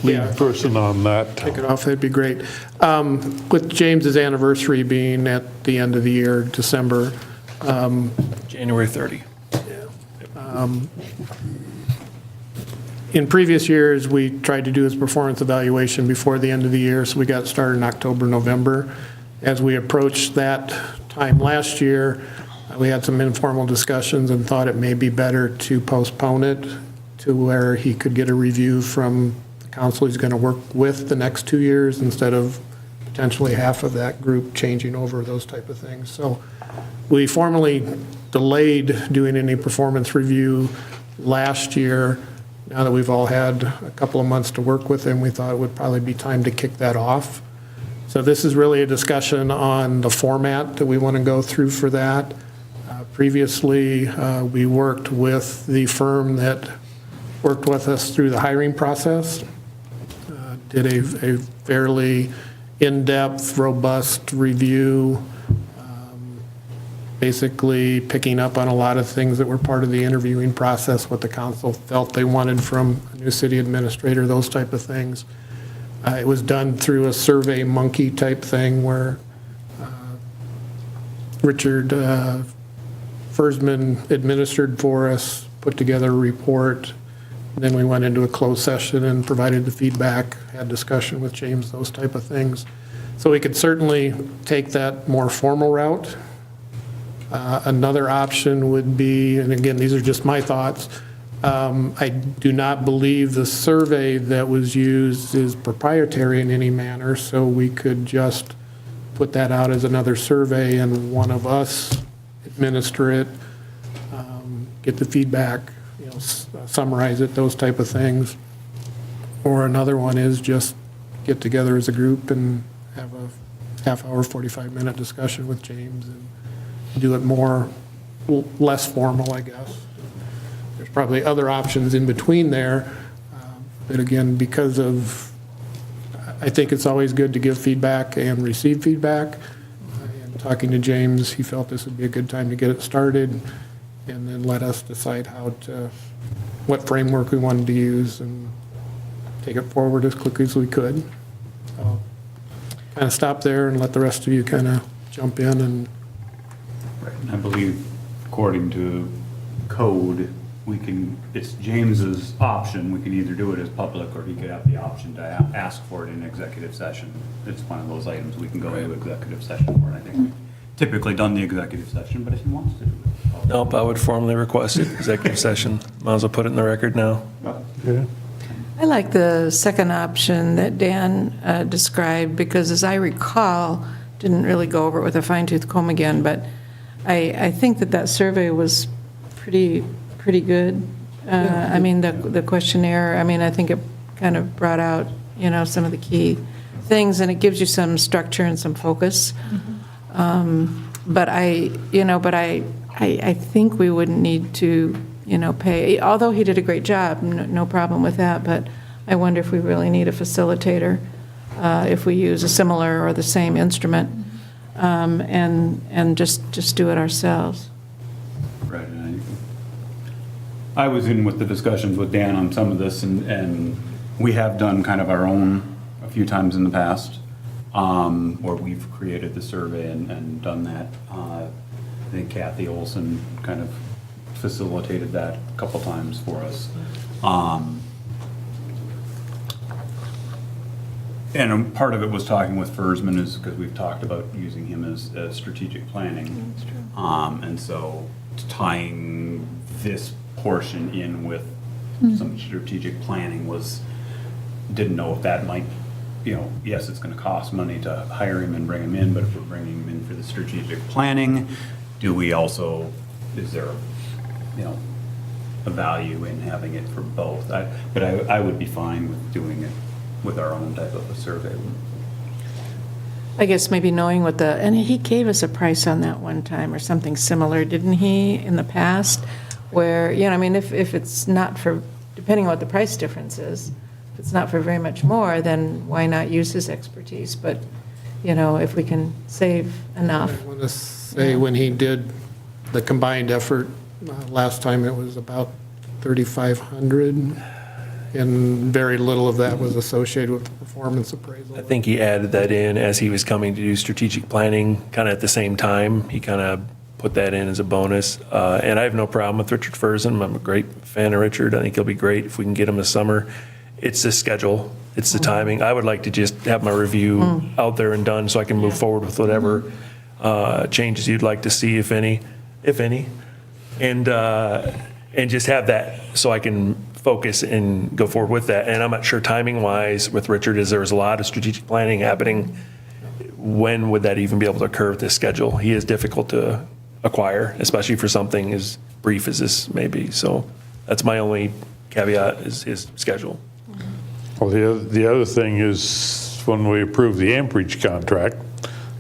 lead person on that. Take it off, that'd be great. With James's anniversary being at the end of the year, December, January 30. in previous years, we tried to do his performance evaluation before the end of the year, so we got started in October, November. As we approached that time last year, we had some informal discussions and thought it may be better to postpone it to where he could get a review from the council he's going to work with the next 2 years instead of potentially half of that group changing over, those type of things. So we formally delayed doing any performance review last year. Now that we've all had a couple of months to work with him, we thought it would probably be time to kick that off. So this is really a discussion on the format that we want to go through for that. Previously, we worked with the firm that worked with us through the hiring process, did a fairly in-depth, robust review, basically picking up on a lot of things that were part of the interviewing process, what the council felt they wanted from a new city administrator, those type of things. It was done through a Survey Monkey type thing where Richard Fersman administered for us, put together a report. Then we went into a closed session and provided the feedback, had discussion with James, those type of things. So we could certainly take that more formal route. Another option would be, and again, these are just my thoughts, I do not believe the survey that was used is proprietary in any manner, so we could just put that out as another survey and one of us administer it, get the feedback, summarize it, those type of things. Or another one is just get together as a group and have a half-hour, 45-minute discussion with James and do it less formal, I guess. There's probably other options in between there, but again, because of, I think it's always good to give feedback and receive feedback. And talking to James, he felt this would be a good time to get it started and then let us decide what framework we wanted to use and take it forward as quickly as we could. So kind of stop there and let the rest of you kind of jump in and. I believe, according to code, it's James's option. We can either do it as public, or he could have the option to ask for it in executive session. It's one of those items we can go into executive session for, and I think we've typically done the executive session, but if he wants to do it. Nope, I would formally request it, executive session. Might as well put it in the record now. Yeah. I like the second option that Dan described, because as I recall, didn't really go over it with a fine-tooth comb again, but I think that survey was pretty good. I mean, the questionnaire, I mean, I think it kind of brought out, some of the key things, and it gives you some structure and some focus. But I think we wouldn't need to, pay, although he did a great job, no problem with that, but I wonder if we really need a facilitator, if we use a similar or the same instrument. And just do it ourselves. Right. And I was in with the discussions with Dan on some of this, and we have done kind of our own a few times in the past, where we've created the survey and done that. I think Kathy Olson kind of facilitated that a couple times for us. And part of it was talking with Fersman, is because we've talked about using him as strategic planning. That's true. And so tying this portion in with some strategic planning didn't know if that might, yes, it's going to cost money to hire him and bring him in, but if we're bringing him in for the strategic planning, do we also, is there, a value in having it for both? But I would be fine with doing it with our own type of a survey. I guess maybe knowing and he gave us a price on that one time or something similar, didn't he, in the past? Where, if it's not for, depending on what the price difference is, if it's not for very much more, then why not use his expertise? But, if we can save enough. I want to say when he did the combined effort, last time it was about 3,500. and very little of that was associated with the performance appraisal. I think he added that in as he was coming to do strategic planning, kind of at the same time. He kind of put that in as a bonus. And I have no problem with Richard Furzin. I'm a great fan of Richard. I think he'll be great if we can get him this summer. It's the schedule. It's the timing. I would like to just have my review out there and done so I can move forward with whatever changes you'd like to see, if any, and just have that so I can focus and go forward with that. And I'm not sure timing-wise with Richard, is there's a lot of strategic planning happening. When would that even be able to occur with this schedule? He is difficult to acquire, especially for something as brief as this may be. So that's my only caveat, is his schedule. Well, the other thing is, when we approve the amperage contract,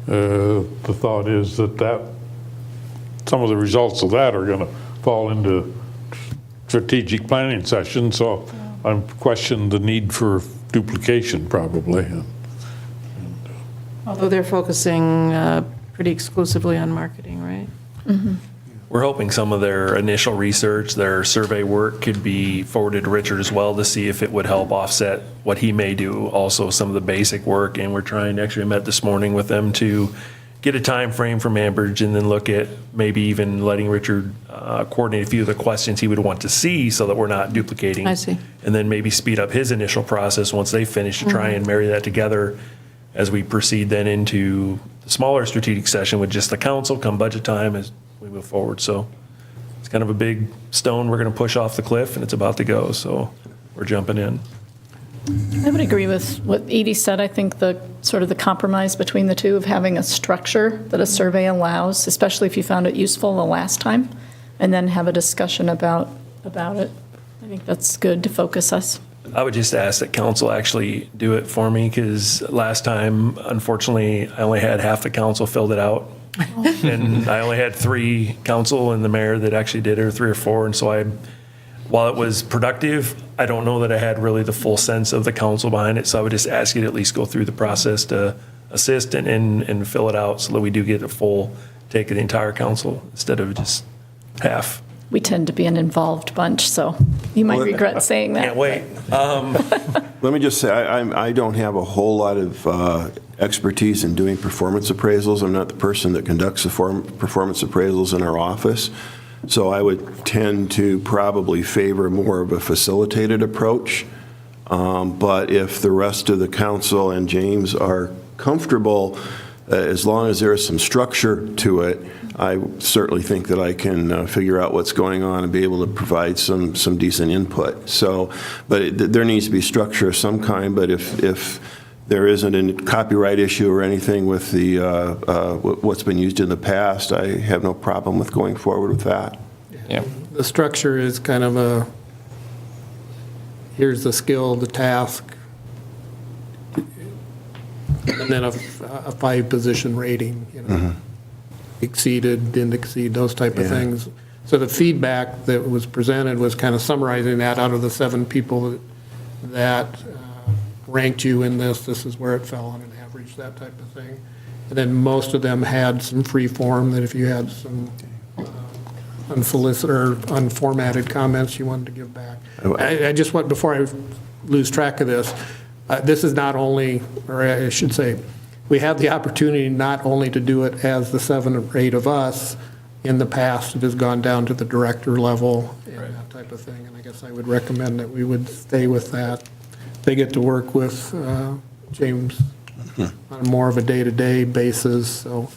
the thought is that some of the results of that are going to fall into strategic planning sessions, so I'm questioning the need for duplication probably. Although they're focusing pretty exclusively on marketing, right? We're hoping some of their initial research, their survey work, could be forwarded to Richard as well to see if it would help offset what he may do, also some of the basic work. And we're trying, actually I met this morning with them to get a time frame from Ambridge and then look at maybe even letting Richard coordinate a few of the questions he would want to see so that we're not duplicating. I see. And then maybe speed up his initial process once they finish to try and marry that together as we proceed then into the smaller strategic session with just the council come budget time as we move forward. So it's kind of a big stone we're going to push off the cliff, and it's about to go. So we're jumping in. I would agree with what Edie said. I think the sort of the compromise between the two of having a structure that a survey allows, especially if you found it useful the last time, and then have a discussion about it. I think that's good to focus us. I would just ask that council actually do it for me, because last time, unfortunately, I only had half the council filled it out. And I only had 3 council and the mayor that actually did it, or 3 or 4. And so while it was productive, I don't know that I had really the full sense of the council behind it. So I would just ask you to at least go through the process to assist and fill it out so that we do get a full take of the entire council instead of just half. We tend to be an involved bunch, so you might regret saying that. Can't wait. Let me just say, I don't have a whole lot of expertise in doing performance appraisals. I'm not the person that conducts the performance appraisals in our office. So I would tend to probably favor more of a facilitated approach. But if the rest of the council and James are comfortable, as long as there is some structure to it, I certainly think that I can figure out what's going on and be able to provide some decent input. So, but there needs to be structure of some kind. But if there isn't a copyright issue or anything with the what's been used in the past, I have no problem with going forward with that. Yeah. The structure is kind of here's the skill, the task, and then a 5-position rating, exceeded, didn't exceed, those type of things. So the feedback that was presented was kind of summarizing that out of the 7 people that ranked you in this is where it fell on an average, that type of thing. And then most of them had some free form that if you had some unsolicited or unformatted comments you wanted to give back. I just want, before I lose track of this, this is not only, or I should say, we have the opportunity not only to do it as the 7 or 8 of us. In the past, it has gone down to the director level and that type of thing. And I guess I would recommend that we would stay with that. They get to work with James on more of a day-to-day basis. So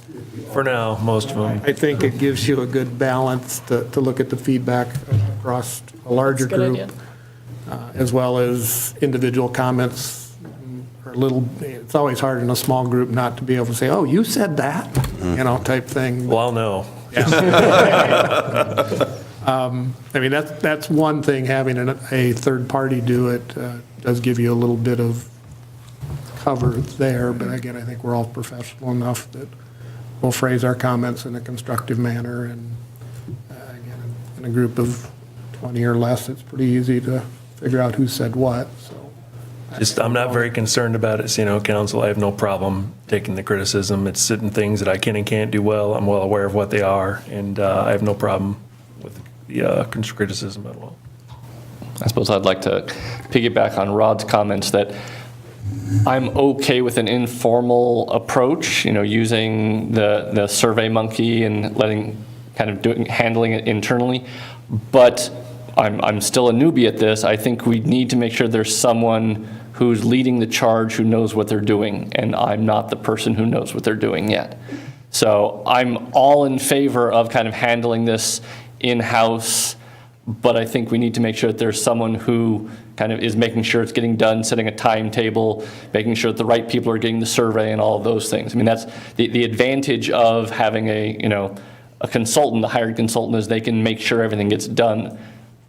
For now, most of them. I think it gives you a good balance to look at the feedback across a larger That's a good group, idea. as well as individual comments. It's always hard in a small group not to be able to say, oh, you said that, type thing. Well, I'll know. I mean, that's one thing, having a third party do it does give you a little bit of cover there, but again, I think we're all professional enough that we'll phrase our comments in a constructive manner, and again, in a group of 20 or less, it's pretty easy to figure out who said what, so. I'm not very concerned about it, council. I have no problem taking the criticism. It's certain things that I can and can't do well. I'm well aware of what they are, and I have no problem with the criticism at all. I suppose I'd like to piggyback on Rod's comments that I'm okay with an informal approach, using the Survey Monkey and handling it internally. But I'm still a newbie at this. I think we need to make sure there's someone who's leading the charge who knows what they're doing, and I'm not the person who knows what they're doing yet. So I'm all in favor of kind of handling this in-house, but I think we need to make sure that there's someone who kind of is making sure it's getting done, setting a timetable, making sure that the right people are getting the survey and all of those things. I mean, that's the advantage of having a consultant, a hired consultant, is they can make sure everything gets done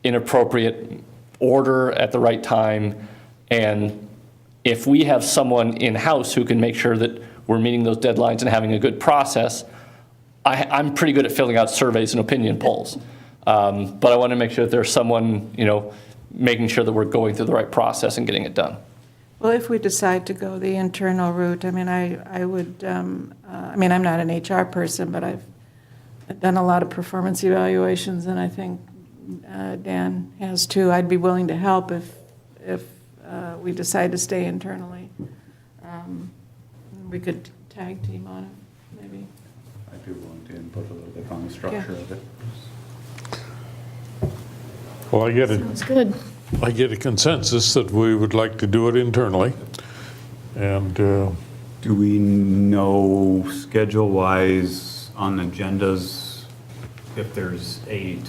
in appropriate order at the right time. And if we have someone in-house who can make sure that we're meeting those deadlines and having a good process, I'm pretty good at filling out surveys and opinion polls. But I want to make sure that there's someone, making sure that we're going through the right process and getting it done. Well, if we decide to go the internal route, I mean, I would, I'm not an HR person, but I've done a lot of performance evaluations, and I think Dan has too. I'd be willing to help if we decide to stay internally. We could tag team on it, maybe. I'd be willing to input a little bit on the structure of it. Well, Sounds good. I get a consensus that we would like to do it internally. And Do we know schedule-wise on agendas if there's a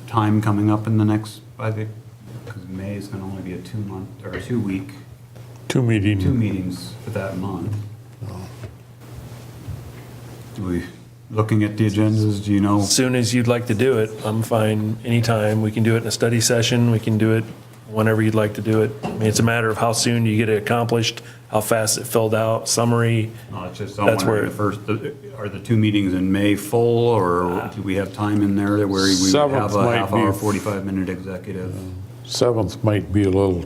time coming up in the next, because May is going to only be a 2-month or a 2-week, two meetings for that month. Do we, looking at the agendas, do you know? As soon as you'd like to do it, I'm fine anytime. We can do it in a study session. We can do it whenever you'd like to do it. I mean, it's a matter of how soon you get it accomplished, how fast it filled out, summary. No, it's just, That's where- are the 2 meetings in May full, or do we have time in there where we would have 7th a might half-hour, be- 45-minute executive? 7th might be a little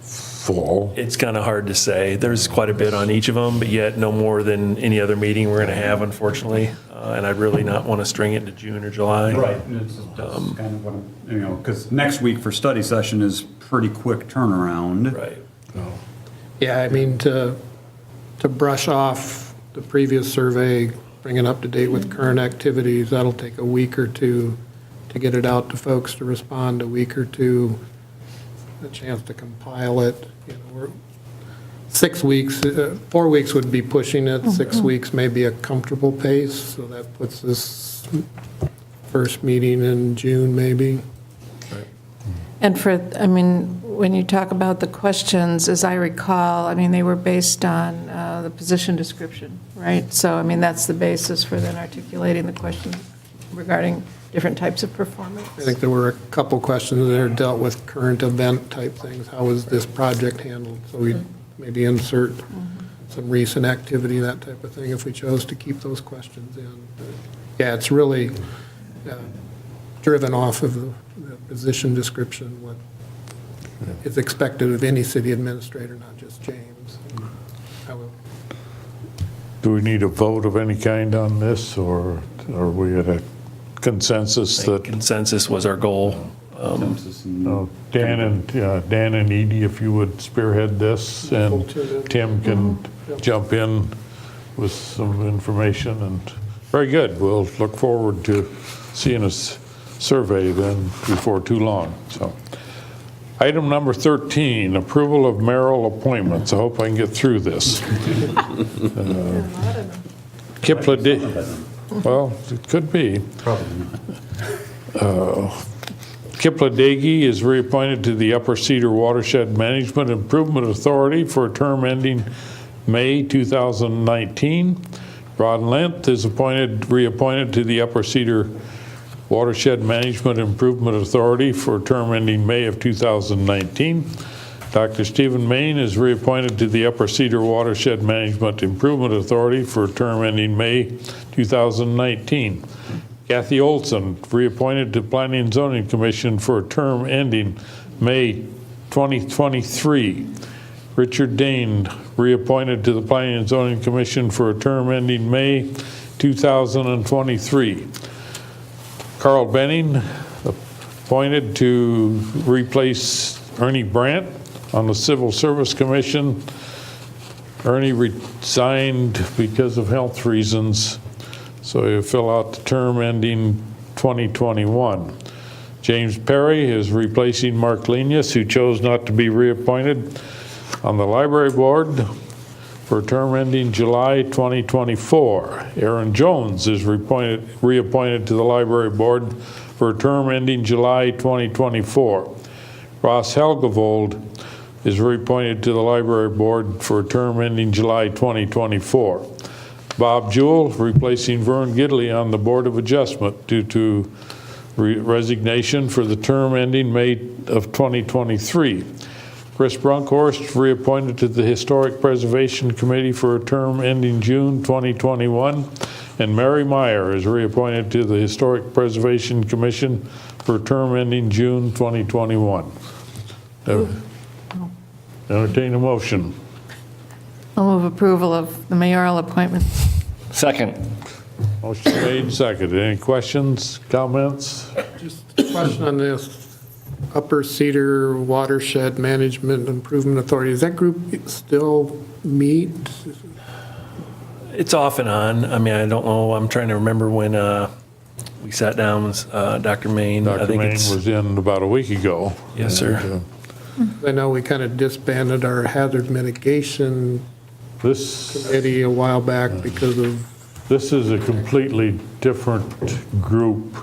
full. It's kind of hard to say. There's quite a bit on each of them, but yet no more than any other meeting we're going to have, unfortunately. And I'd really not want to string it into June or July. Right, that's kind of what I'm, because next week for study session is pretty quick turnaround. Right. Yeah, I mean, to brush off the previous survey, bring it up to date with current activities, that'll take a week or two to get it out to folks to respond, a week or two, a chance to compile it. We're 6 weeks, 4 weeks would be pushing it, 6 weeks may be a comfortable pace, so that puts this first meeting in June, maybe. And when you talk about the questions, as I recall, they were based on the position description, right? So, that's the basis for then articulating the questions regarding different types of performance. I think there were a couple questions that are dealt with current event type things. How was this project handled? So we maybe insert some recent activity, that type of thing, if we chose to keep those questions in. Yeah, it's really driven off of the position description, what is expected of any city administrator, not just James. Do we need a vote of any kind on this, or are we at a consensus that Consensus was our goal. Dan and Edie, if you would spearhead this, and Tim can jump in with some information, and very good. We'll look forward to seeing a survey then before too long. So, item number 13, approval of mayoral appointments. I hope I can get through this. Well, it could be. Probably not. Kipladegi is reappointed to the Upper Cedar Watershed Management Improvement Authority for a term ending May 2019. Rod Lent is reappointed to the Upper Cedar Watershed Management Improvement Authority for a term ending May of 2019. Dr. Stephen Main is reappointed to the Upper Cedar Watershed Management Improvement Authority for a term ending May 2019. Kathy Olson, reappointed to Planning and Zoning Commission for a term ending May 2023. Richard Dane, reappointed to the Planning and Zoning Commission for a term ending May 2023. Carl Benning, appointed to replace Ernie Brandt on the Civil Service Commission. Ernie resigned because of health reasons, so he'll fill out the term ending 2021. James Perry is replacing Mark Lenius, who chose not to be reappointed on the Library Board for a term ending July 2024. Aaron Jones is reappointed to the Library Board for a term ending July 2024. Ross Helgevold is reappointed to the Library Board for a term ending July 2024. Bob Jewell replacing Vern Gidley on the Board of Adjustment due to resignation for the term ending May of 2023. Chris Brunkhorst reappointed to the Historic Preservation Committee for a term ending June 2021. And Mary Meyer is reappointed to the Historic Preservation Commission for a term ending June 2021. Entertain a motion. I'll move approval of the mayoral appointments. Second. Motion made and seconded. Any questions, comments? Just a question on this Upper Cedar Watershed Management Improvement Authority. Does that group still meet? It's off and on. I mean, I don't know. I'm trying to remember when we sat down with Dr. Main. Dr. Main was in about a week ago. Yes, sir. I know we kind of disbanded our hazard mitigation committee a while back because of. This is a completely different group.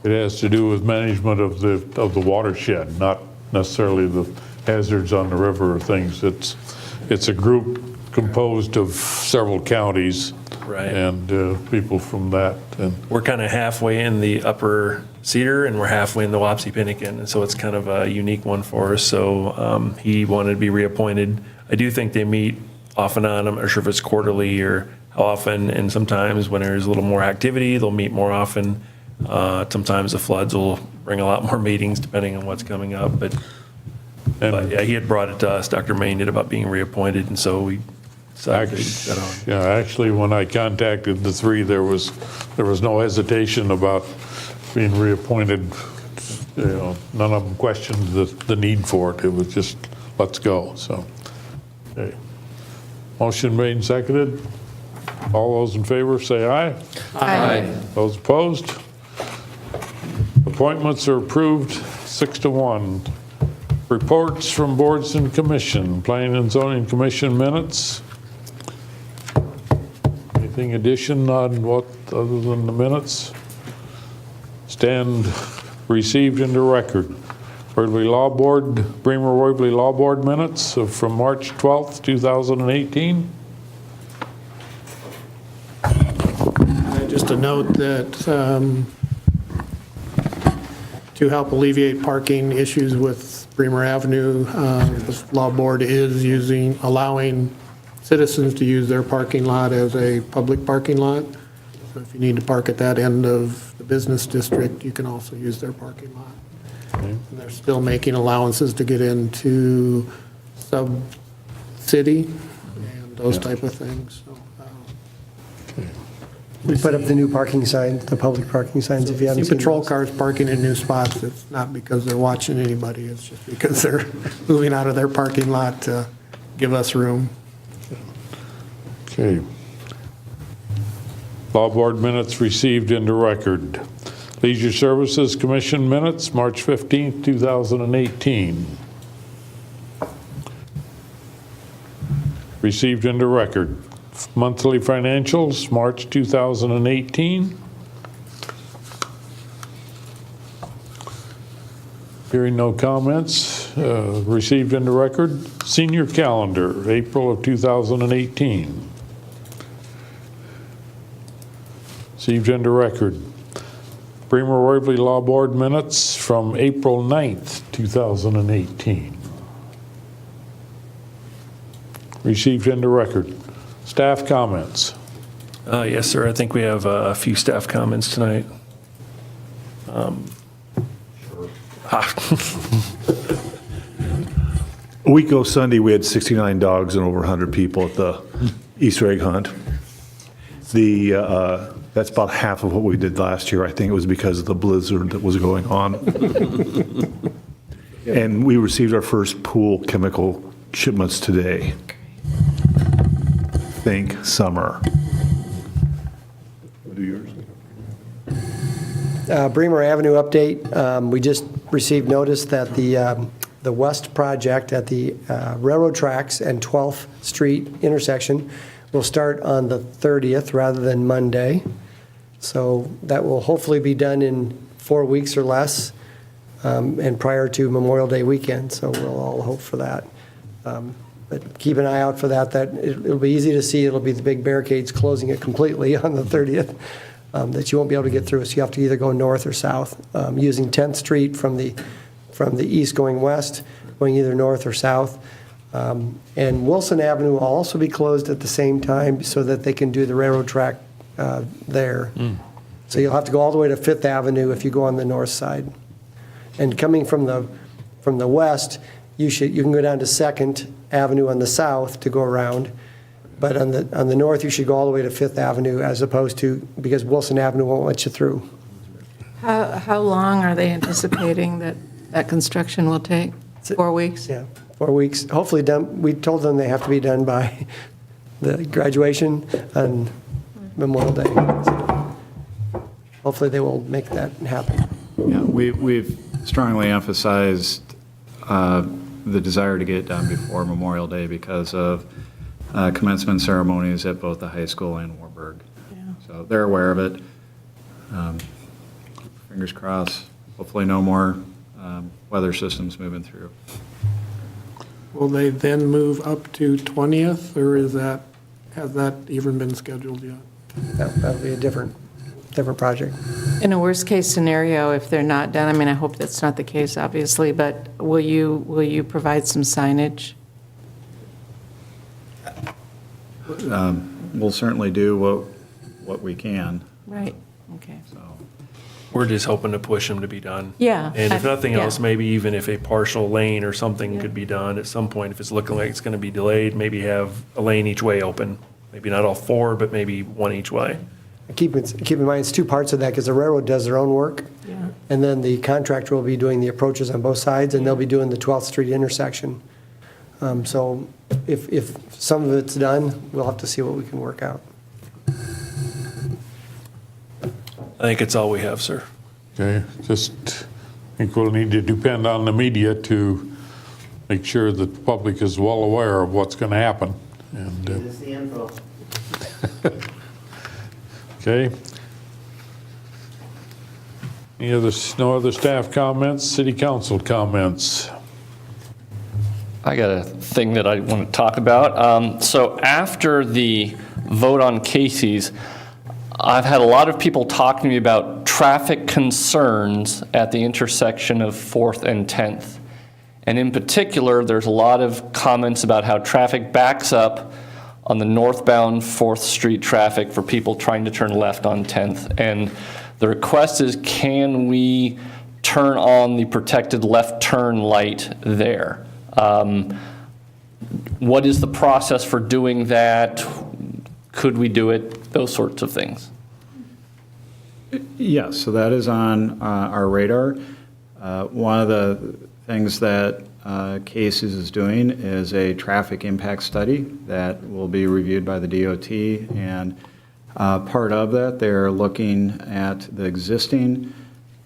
It has to do with management of the watershed, not necessarily the hazards on the river or things. It's a group composed of several counties, right, and people from that. And we're kind of halfway in the Upper Cedar, and we're halfway in the Wapsie-Pinnakin, and so it's kind of a unique one for us. So he wanted to be reappointed. I do think they meet off and on. I'm not sure if it's quarterly or how often, and sometimes when there's a little more activity, they'll meet more often. Sometimes the floods will bring a lot more meetings depending on what's coming up. But yeah, he had brought it to us, Dr. Main did, about being reappointed, and so we decided to take that on. Yeah, actually, when I contacted the three, there was no hesitation about being reappointed. You know, none of them questioned the need for it. It was just, let's go. So, okay. Motion made and seconded. All those in favor say aye. Aye. Those opposed? Appointments are approved 6-1. Reports from boards and commission. Planning and Zoning Commission minutes. Anything addition on what other than the minutes? Stand received into record. Waverly Law Board, Bremer Waverly Law Board minutes from March 12th, 2018. Just a note that to help alleviate parking issues with Bremer Avenue, the Law Board is allowing citizens to use their parking lot as a public parking lot. So if you need to park at that end of the business district, you can also use their parking lot. Okay. And they're still making allowances to get into sub-city and those type of things. So, We put up the new parking signs, the public parking signs, if you haven't see seen patrol those. cars parking in new spots. It's not because they're watching anybody. It's just because they're moving out of their parking lot to give us room. Okay. Law Board minutes received into record. Leisure Services Commission minutes, March 15th, 2018. Received into record. Monthly financials, March 2018. Hearing no comments, received into record. Senior calendar, April of 2018. Received into record. Bremer Waverly Law Board minutes from April 9th, 2018. Received into record. Staff comments. Yes, sir. I think we have a few staff comments tonight. A week ago Sunday, we had 69 dogs and over 100 people at the Easter egg hunt. The That's about half of what we did last year. I think it was because of the blizzard that was going on. And we received our first pool chemical shipments today. Think summer. What are yours? Bremer Avenue update. We just received notice that the west project at the railroad tracks and 12th Street intersection will start on the 30th rather than Monday. So that will hopefully be done in 4 weeks or less, and prior to Memorial Day weekend. So we'll all hope for that. But keep an eye out for that. It'll be easy to see. It'll be the big barricades closing it completely on the 30th. That you won't be able to get through. So you have to either go north or south, using 10th Street from the east going west, going either north or south. And Wilson Avenue will also be closed at the same time so that they can do the railroad track there. So you'll have to go all the way to 5th Avenue if you go on the north side. And coming from the west, you can go down to 2nd Avenue on the south to go around. But on the north, you should go all the way to 5th Avenue as opposed to, because Wilson Avenue won't let you through. How long are they anticipating that construction will take? 4 weeks? Yeah, 4 weeks. Hopefully done. We told them they have to be done by the graduation on Memorial Day. So hopefully they will make that happen. Yeah, we've strongly emphasized the desire to get it done before Memorial Day because of commencement ceremonies at both the high school and Warburg. Yeah. So they're aware of it. Fingers crossed, hopefully no more weather systems moving through. Will they then move up to 20th, or has that even been scheduled yet? That'll be a different project. In a worst-case scenario, if they're not done, I mean, I hope that's not the case, obviously, but will you provide some signage? We'll certainly do what we can. Right, okay. So We're just hoping to push them to be done. Yeah. And if nothing yeah. else, maybe even if a partial lane or something could be done at some point, if it's looking like it's going to be delayed, maybe have a lane each way open. Maybe not all four, but maybe one each way. Keep in mind, it's two parts of that, because the railroad does their own work, Yeah. and then the contractor will be doing the approaches on both sides, and they'll be doing the 12th Street intersection. So if some of it's done, we'll have to see what we can work out. I think it's all we have, sir. Okay, just I think we'll need to depend on the media to make sure that the public is well aware of what's going to happen. And This is the info. okay. No other staff comments? City council comments? I got a thing that I want to talk about. So after the vote on Casey's, I've had a lot of people talk to me about traffic concerns at the intersection of 4th and 10th. And in particular, there's a lot of comments about how traffic backs up on the northbound 4th Street traffic for people trying to turn left on 10th. And the request is, can we turn on the protected left turn light there? What is the process for doing that? Could we do it? Those sorts of things. yes, so that is on our radar. One of the things that Casey's is doing is a traffic impact study that will be reviewed by the DOT, and part of that, they're looking at the existing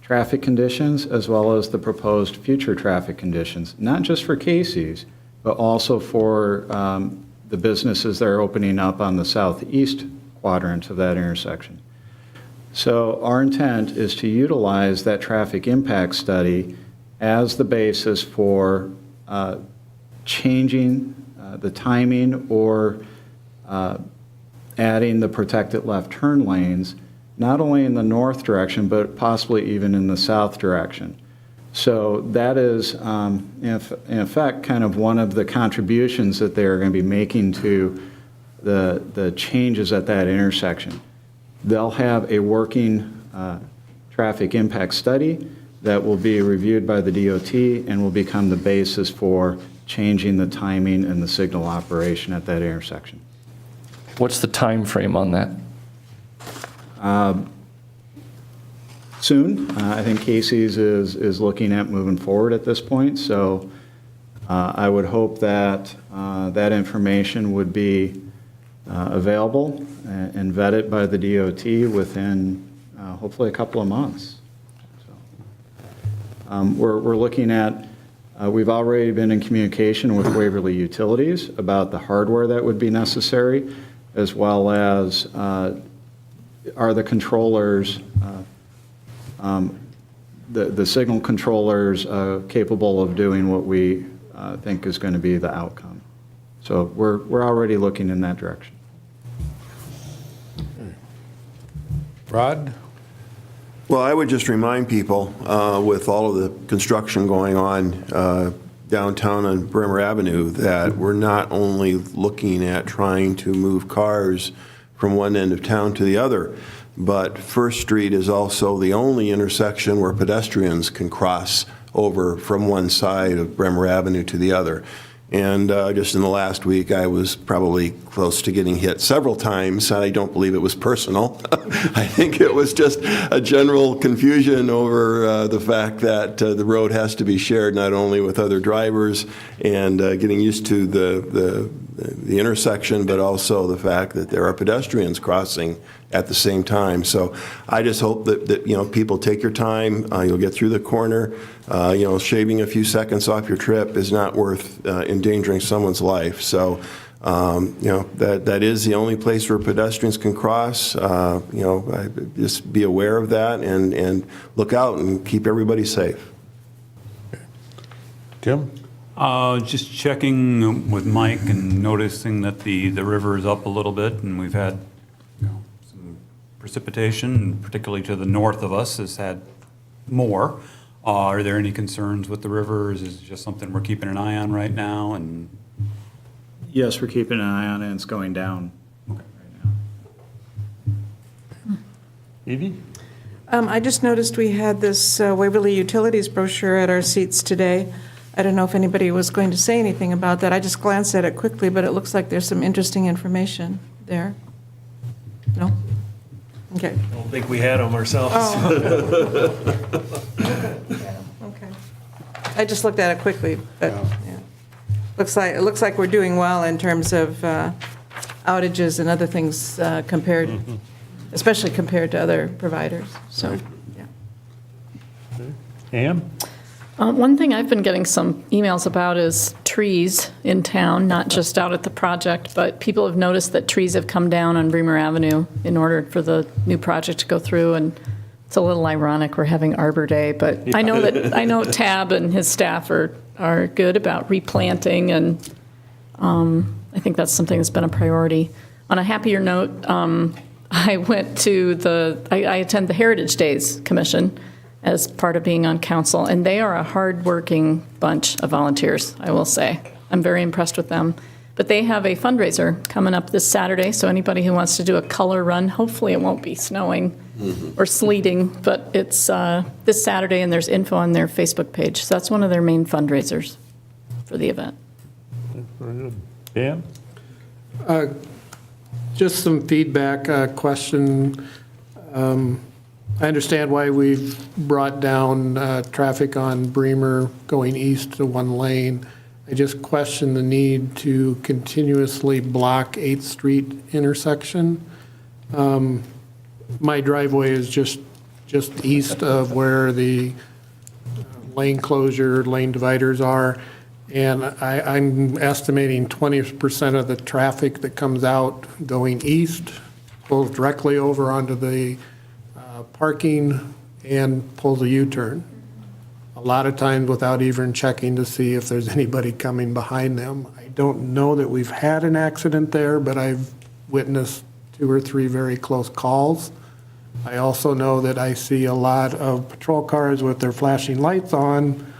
traffic conditions as well as the proposed future traffic conditions, not just for Casey's, but also for the businesses that are opening up on the southeast quadrant of that intersection. So our intent is to utilize that traffic impact study as the basis for changing the timing or adding the protected left turn lanes, not only in the north direction, but possibly even in the south direction. So that is, in effect, kind of one of the contributions that they're going to be making to the changes at that intersection. They'll have a working traffic impact study that will be reviewed by the DOT and will become the basis for changing the timing and the signal operation at that intersection. What's the time frame on that? soon. I think Casey's is looking at moving forward at this point, so I would hope that that information would be available and vetted by the DOT within hopefully a couple of months. So, we're looking at, we've already been in communication with Waverly Utilities about the hardware that would be necessary, as well as are the controllers, the signal controllers capable of doing what we think is going to be the outcome. So we're already looking in that direction. Rod? Well, I would just remind people, with all of the construction going on downtown on Bremer Avenue, that we're not only looking at trying to move cars from one end of town to the other, but First Street is also the only intersection where pedestrians can cross over from one side of Bremer Avenue to the other. And just in the last week, I was probably close to getting hit several times. I don't believe it was personal. I think it was just a general confusion over the fact that the road has to be shared not only with other drivers and getting used to the intersection, but also the fact that there are pedestrians crossing at the same time. So I just hope that you know, people take your time. You'll get through the corner. You know, shaving a few seconds off your trip is not worth endangering someone's life. So, you know, that is the only place where pedestrians can cross. You know, just be aware of that and look out and keep everybody safe. Tim? Just checking with Mike and noticing that the river is up a little bit, and we've had, you know, some precipitation, particularly to the north of us, has had more. Are there any concerns with the river? Is it just something we're keeping an eye on right now? And Yes, we're keeping an eye on it, and it's going down right now. Evie? I just noticed we had this Waverly Utilities brochure at our seats today. I don't know if anybody was going to say anything about that. I just glanced at it quickly, but it looks like there's some interesting information there. No? Okay. I don't think we had them ourselves. Okay. I just looked at it quickly, but yeah. It looks like we're doing well in terms of outages and other things compared, especially compared to other providers. So, yeah. Ann? One thing I've been getting some emails about is trees in town, not just out at the project, but people have noticed that trees have come down on Bremer Avenue in order for the new project to go through, and it's a little ironic we're having Arbor Day, but I know Tab and his staff are good about replanting, and I think that's something that's been a priority. On a happier note, I went to I attend the Heritage Days Commission as part of being on council, and they are a hard-working bunch of volunteers, I will say. I'm very impressed with them. But they have a fundraiser coming up this Saturday, so anybody who wants to do a color run, hopefully it won't be snowing or sleeting, but it's this Saturday, and there's info on their Facebook page. So that's one of their main fundraisers for the event. Very good. Dan? Just some feedback question. I understand why we've brought down traffic on Bremer going east to one lane. I just question the need to continuously block 8th Street intersection. My driveway is just east of where the lane closure, lane dividers are, and I'm estimating 20% of the traffic that comes out going east pulls directly over onto the parking and pulls a U-turn. A lot of times without even checking to see if there's anybody coming behind them. I don't know that we've had an accident there, but I've witnessed 2 or 3 very close calls. I also know that I see a lot of patrol cars with their flashing lights on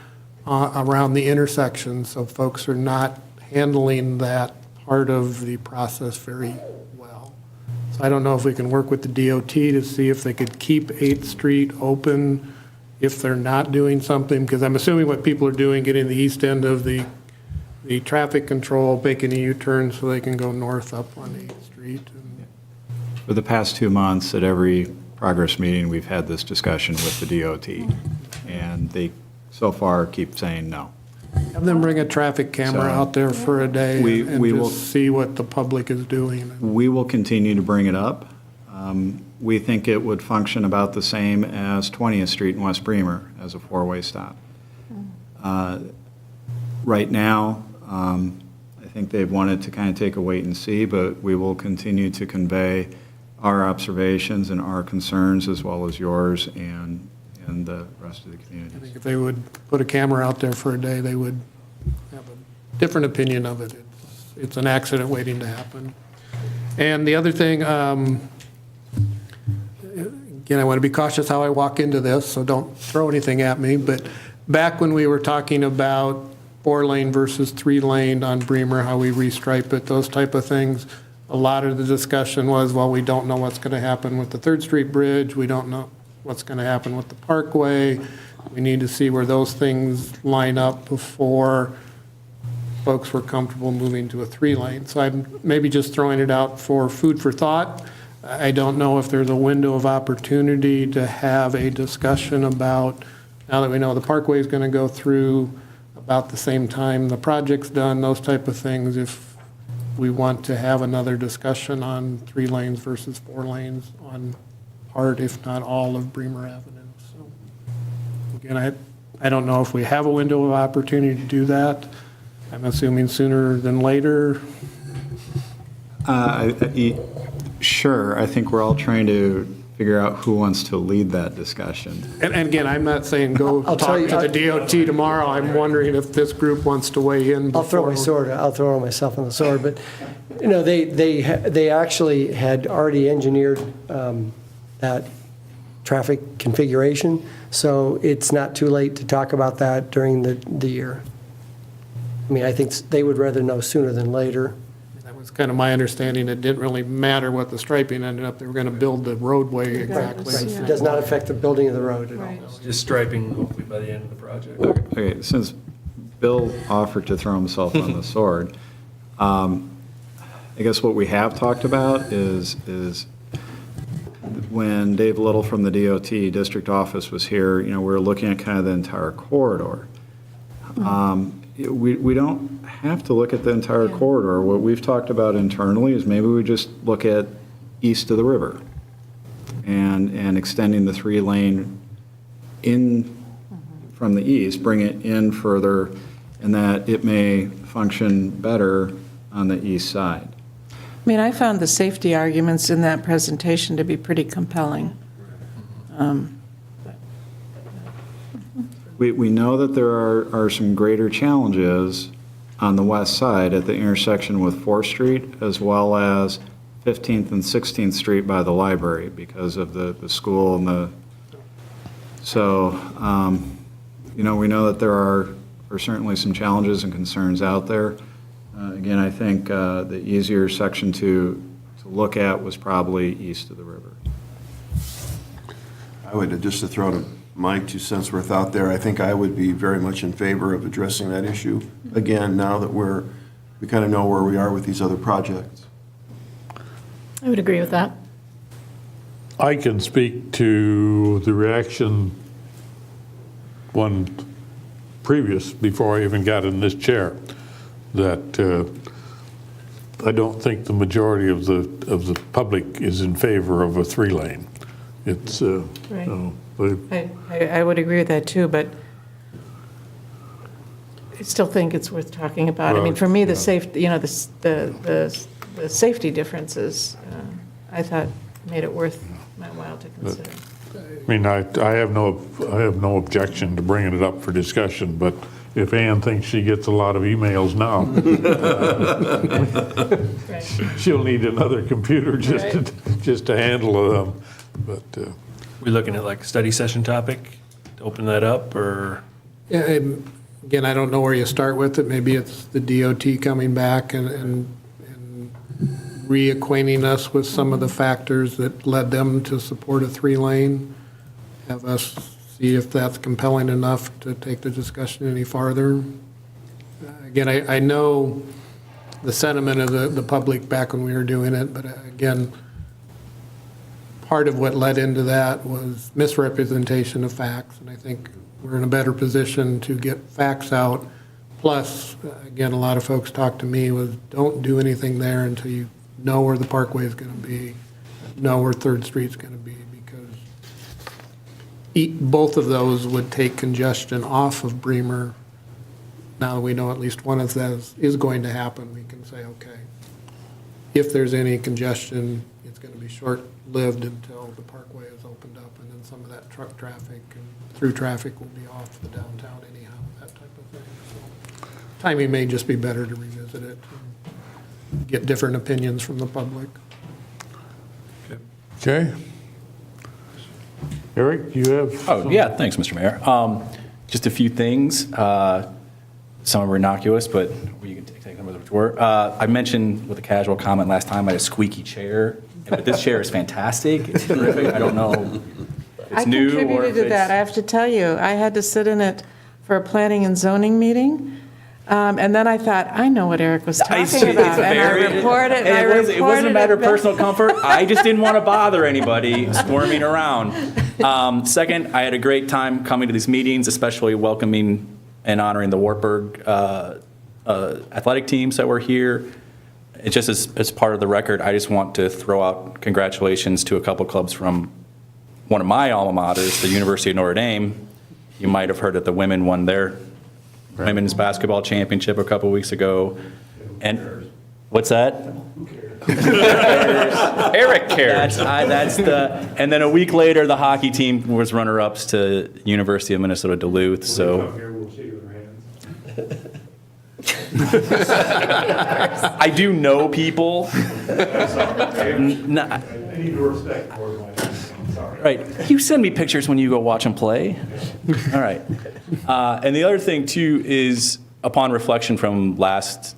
around the intersection, so folks are not handling that part of the process very well. So I don't know if we can work with the DOT to see if they could keep 8th Street open if they're not doing something, because I'm assuming what people are doing, getting the east end of the traffic control, making a U-turn so they can go north up on 8th Street. For the past 2 months, at every progress meeting, we've had this discussion with the DOT, and they so far keep saying no. Have them bring a traffic camera out there for a day and we will- just see what the public is doing. We will continue to bring it up. We think it would function about the same as 20th Street in West Bremer as a four-way stop. Right now, I think they've wanted to kind of take a wait and see, but we will continue to convey our observations and our concerns as well as yours and the rest of the community. I think if they would put a camera out there for a day, they would have a different opinion of it. It's an accident waiting to happen. And the other thing, again, I want to be cautious how I walk into this, so don't throw anything at me, but back when we were talking about 4-lane versus 3-lane on Bremer, how we restripe it, those type of things, a lot of the discussion was, well, we don't know what's going to happen with the 3rd Street Bridge, we don't know what's going to happen with the Parkway, we need to see where those things line up before folks were comfortable moving to a 3-lane. So I'm maybe just throwing it out for food for thought. I don't know if there's a window of opportunity to have a discussion about, now that we know the Parkway is going to go through about the same time the project's done, those type of things, if we want to have another discussion on 3 lanes versus 4 lanes on part, if not all, of Bremer Avenue. So again, I don't know if we have a window of opportunity to do that. I'm assuming sooner than later. Sure, I think we're all trying to figure out who wants to lead that discussion. And again, I'm not saying go I'll talk tell you- to the DOT tomorrow. I'm wondering if this group wants to weigh in I'll throw before. I'll throw myself on the sword, but, you know, they actually had already engineered that traffic configuration, so it's not too late to talk about that during the year. I mean, I think they would rather know sooner than later. That was kind of my understanding. It didn't really matter what the striping ended up. They were going to build the roadway exactly. It does not affect the building of the road at all. Just striping hopefully by the end of the project. Okay, since Bill offered to throw himself on the sword, I guess what we have talked about is when Dave Little from the DOT district office was here, you know, we were looking at kind of the entire corridor. We don't have to look at the entire corridor. What we've talked about internally is maybe we just look at east of the river and extending the 3-lane in from the east, bring it in further, and that it may function better on the east side. I mean, I found the safety arguments in that presentation to be pretty compelling. We know that there are some greater challenges on the west side at the intersection with 4th Street as well as 15th and 16th Street by the library because of the school and the, so, you know, we know that there are certainly some challenges and concerns out there. Again, I think the easier section to look at was probably east of the river. I would, just to throw my 2 cents worth out there, I think I would be very much in favor of addressing that issue, again, now that we kind of know where we are with these other projects. I would agree with that. I can speak to the reaction one previous, before I even got in this chair, that I don't think the majority of the public is in favor of a 3-lane. It's, Right. no, but I would agree with that too, but I still think it's worth talking about. I mean, for me, the safety, you know, the safety differences, I thought made it worth my while to consider. I mean, I have no objection to bringing it up for discussion, but if Ann thinks she gets a lot of emails now, she'll need another computer just to handle them. But We looking at like a study session topic to open that up, or? Yeah, and again, I don't know where you start with it. Maybe it's the DOT coming back and reacquainting us with some of the factors that led them to support a 3-lane. Have us see if that's compelling enough to take the discussion any farther. Again, I know the sentiment of the public back when we were doing it, but again, part of what led into that was misrepresentation of facts, and I think we're in a better position to get facts out. Plus, again, a lot of folks talk to me was, don't do anything there until you know where the parkway is going to be, know where 3rd Street's going to be, because both of those would take congestion off of Bremer. Now that we know at least one of those is going to happen, we can say, okay, if there's any congestion, it's going to be short-lived until the parkway is opened up, and then some of that truck traffic and through traffic will be off the downtown anyhow, that type of thing. So timing may just be better to revisit it and get different opinions from the public. Okay. Eric, you have? Oh, yeah, thanks, Mr. Mayor. Just a few things. Some are innocuous, but you can take them as were. I mentioned with a casual comment last time, I had a squeaky chair, but this chair is fantastic. It's terrific. I don't know if it's I new or if contributed to that, I have to tell you. I had to sit in it for a planning and zoning meeting, and then I thought, I know what Eric was talking about. And I reported, it wasn't a matter of personal comfort. I just didn't want to bother anybody squirming around. Second, I had a great time coming to these meetings, especially welcoming and honoring the Wartburg athletic teams that were here. It just as part of the record, I just want to throw out congratulations to a couple clubs from one of my alma maters, the University of Notre Dame. You might have heard that the women won their women's basketball championship a couple weeks ago. And what's that? Eric cares. And then a week later, the hockey team was runner-ups to University of Minnesota Duluth. So I do know people. Right. You send me pictures when you go watch them play. All right. And the other thing, too, is upon reflection from last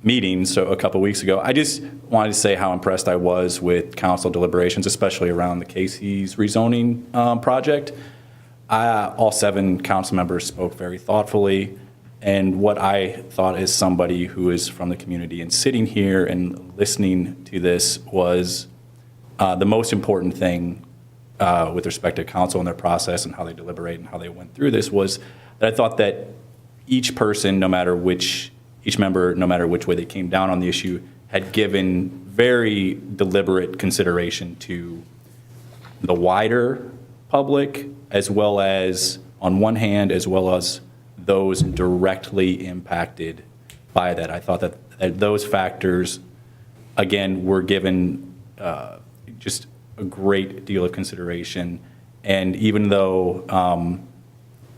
meeting, so a couple weeks ago, I just wanted to say how impressed I was with council deliberations, especially around the Casey's rezoning project. All 7 council members spoke very thoughtfully. And what I thought as somebody who is from the community and sitting here and listening to this was the most important thing with respect to council and their process and how they deliberate and how they went through this was that I thought that each person, each member, no matter which way they came down on the issue, had given very deliberate consideration to the wider public, as well as, on one hand, as well as those directly impacted by that. I thought that those factors, again, were given just a great deal of consideration. And even though,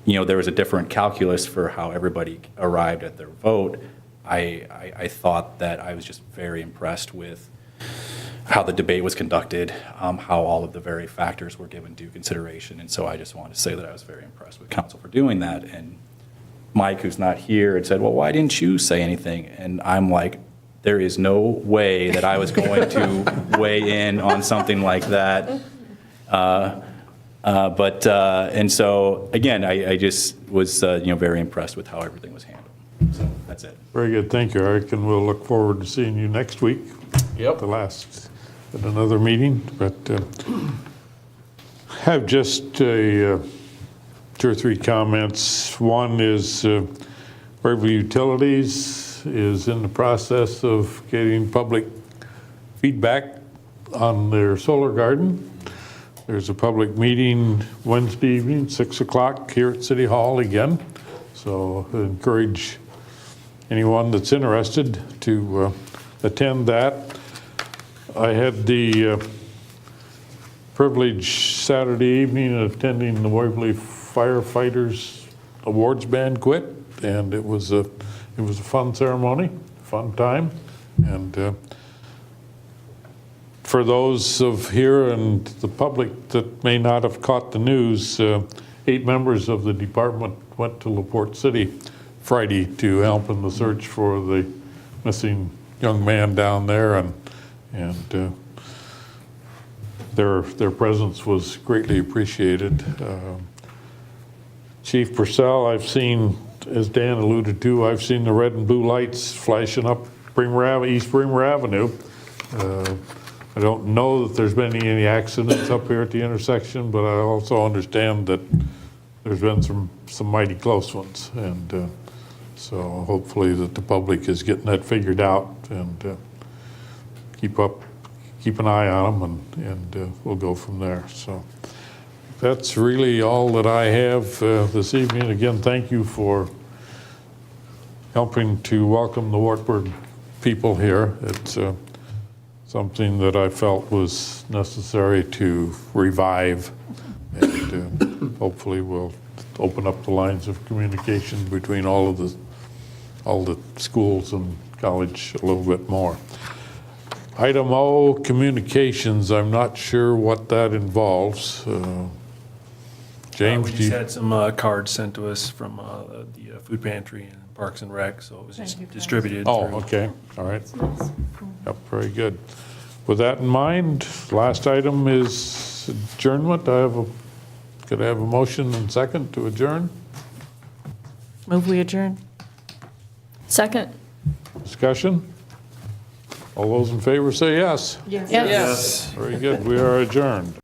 there was a different calculus for how everybody arrived at their vote, I thought that I was just very impressed with how the debate was conducted, how all of the very factors were given due consideration. And so I just wanted to say that I was very impressed with council for doing that. And Mike, who's not here, had said, well, why didn't you say anything? And I'm like, there is no way that I was going to weigh in on something like that. And so, again, I just was, very impressed with how everything was handled. So that's it. Very good. Thank you, Eric. And we'll look forward to seeing you next week. Yep. At another meeting. But have just 2 or 3 comments. One is Waverly Utilities is in the process of getting public feedback on their solar garden. There's a public meeting Wednesday evening, 6 o'clock here at City Hall again. So I encourage anyone that's interested to attend that. I had the privilege Saturday evening of attending the Waverly Firefighters Awards Banquet, and it was a fun ceremony, fun time. And for those of here and the public that may not have caught the news, 8 members of the department went to LaPorte City Friday to help in the search for the missing young man down there, and their presence was greatly appreciated. Chief Purcell, I've seen, as Dan alluded to, I've seen the red and blue lights flashing up East Bremer Avenue I don't know that there's been any accidents up here at the intersection, but I also understand that there's been some mighty close ones. And so hopefully that the public is getting that figured out and keep an eye on them, and we'll go from there. So that's really all that I have this evening. Again, thank you for helping to welcome the Wartburg people here. It's something that I felt was necessary to revive, and hopefully will open up the lines of communication between all the schools and college a little bit more. Item O, communications. I'm not sure what that involves. James, We do just you? had some cards sent to us from the food pantry and Parks and Rec, so it was just distributed. Oh, through- okay, all right. Yep, very good. With that in mind, last item is adjournment. Could I have a motion and second to adjourn? Move we adjourn. Second. Discussion? All those in favor say yes. Yes. Yes. Very good, we are adjourned.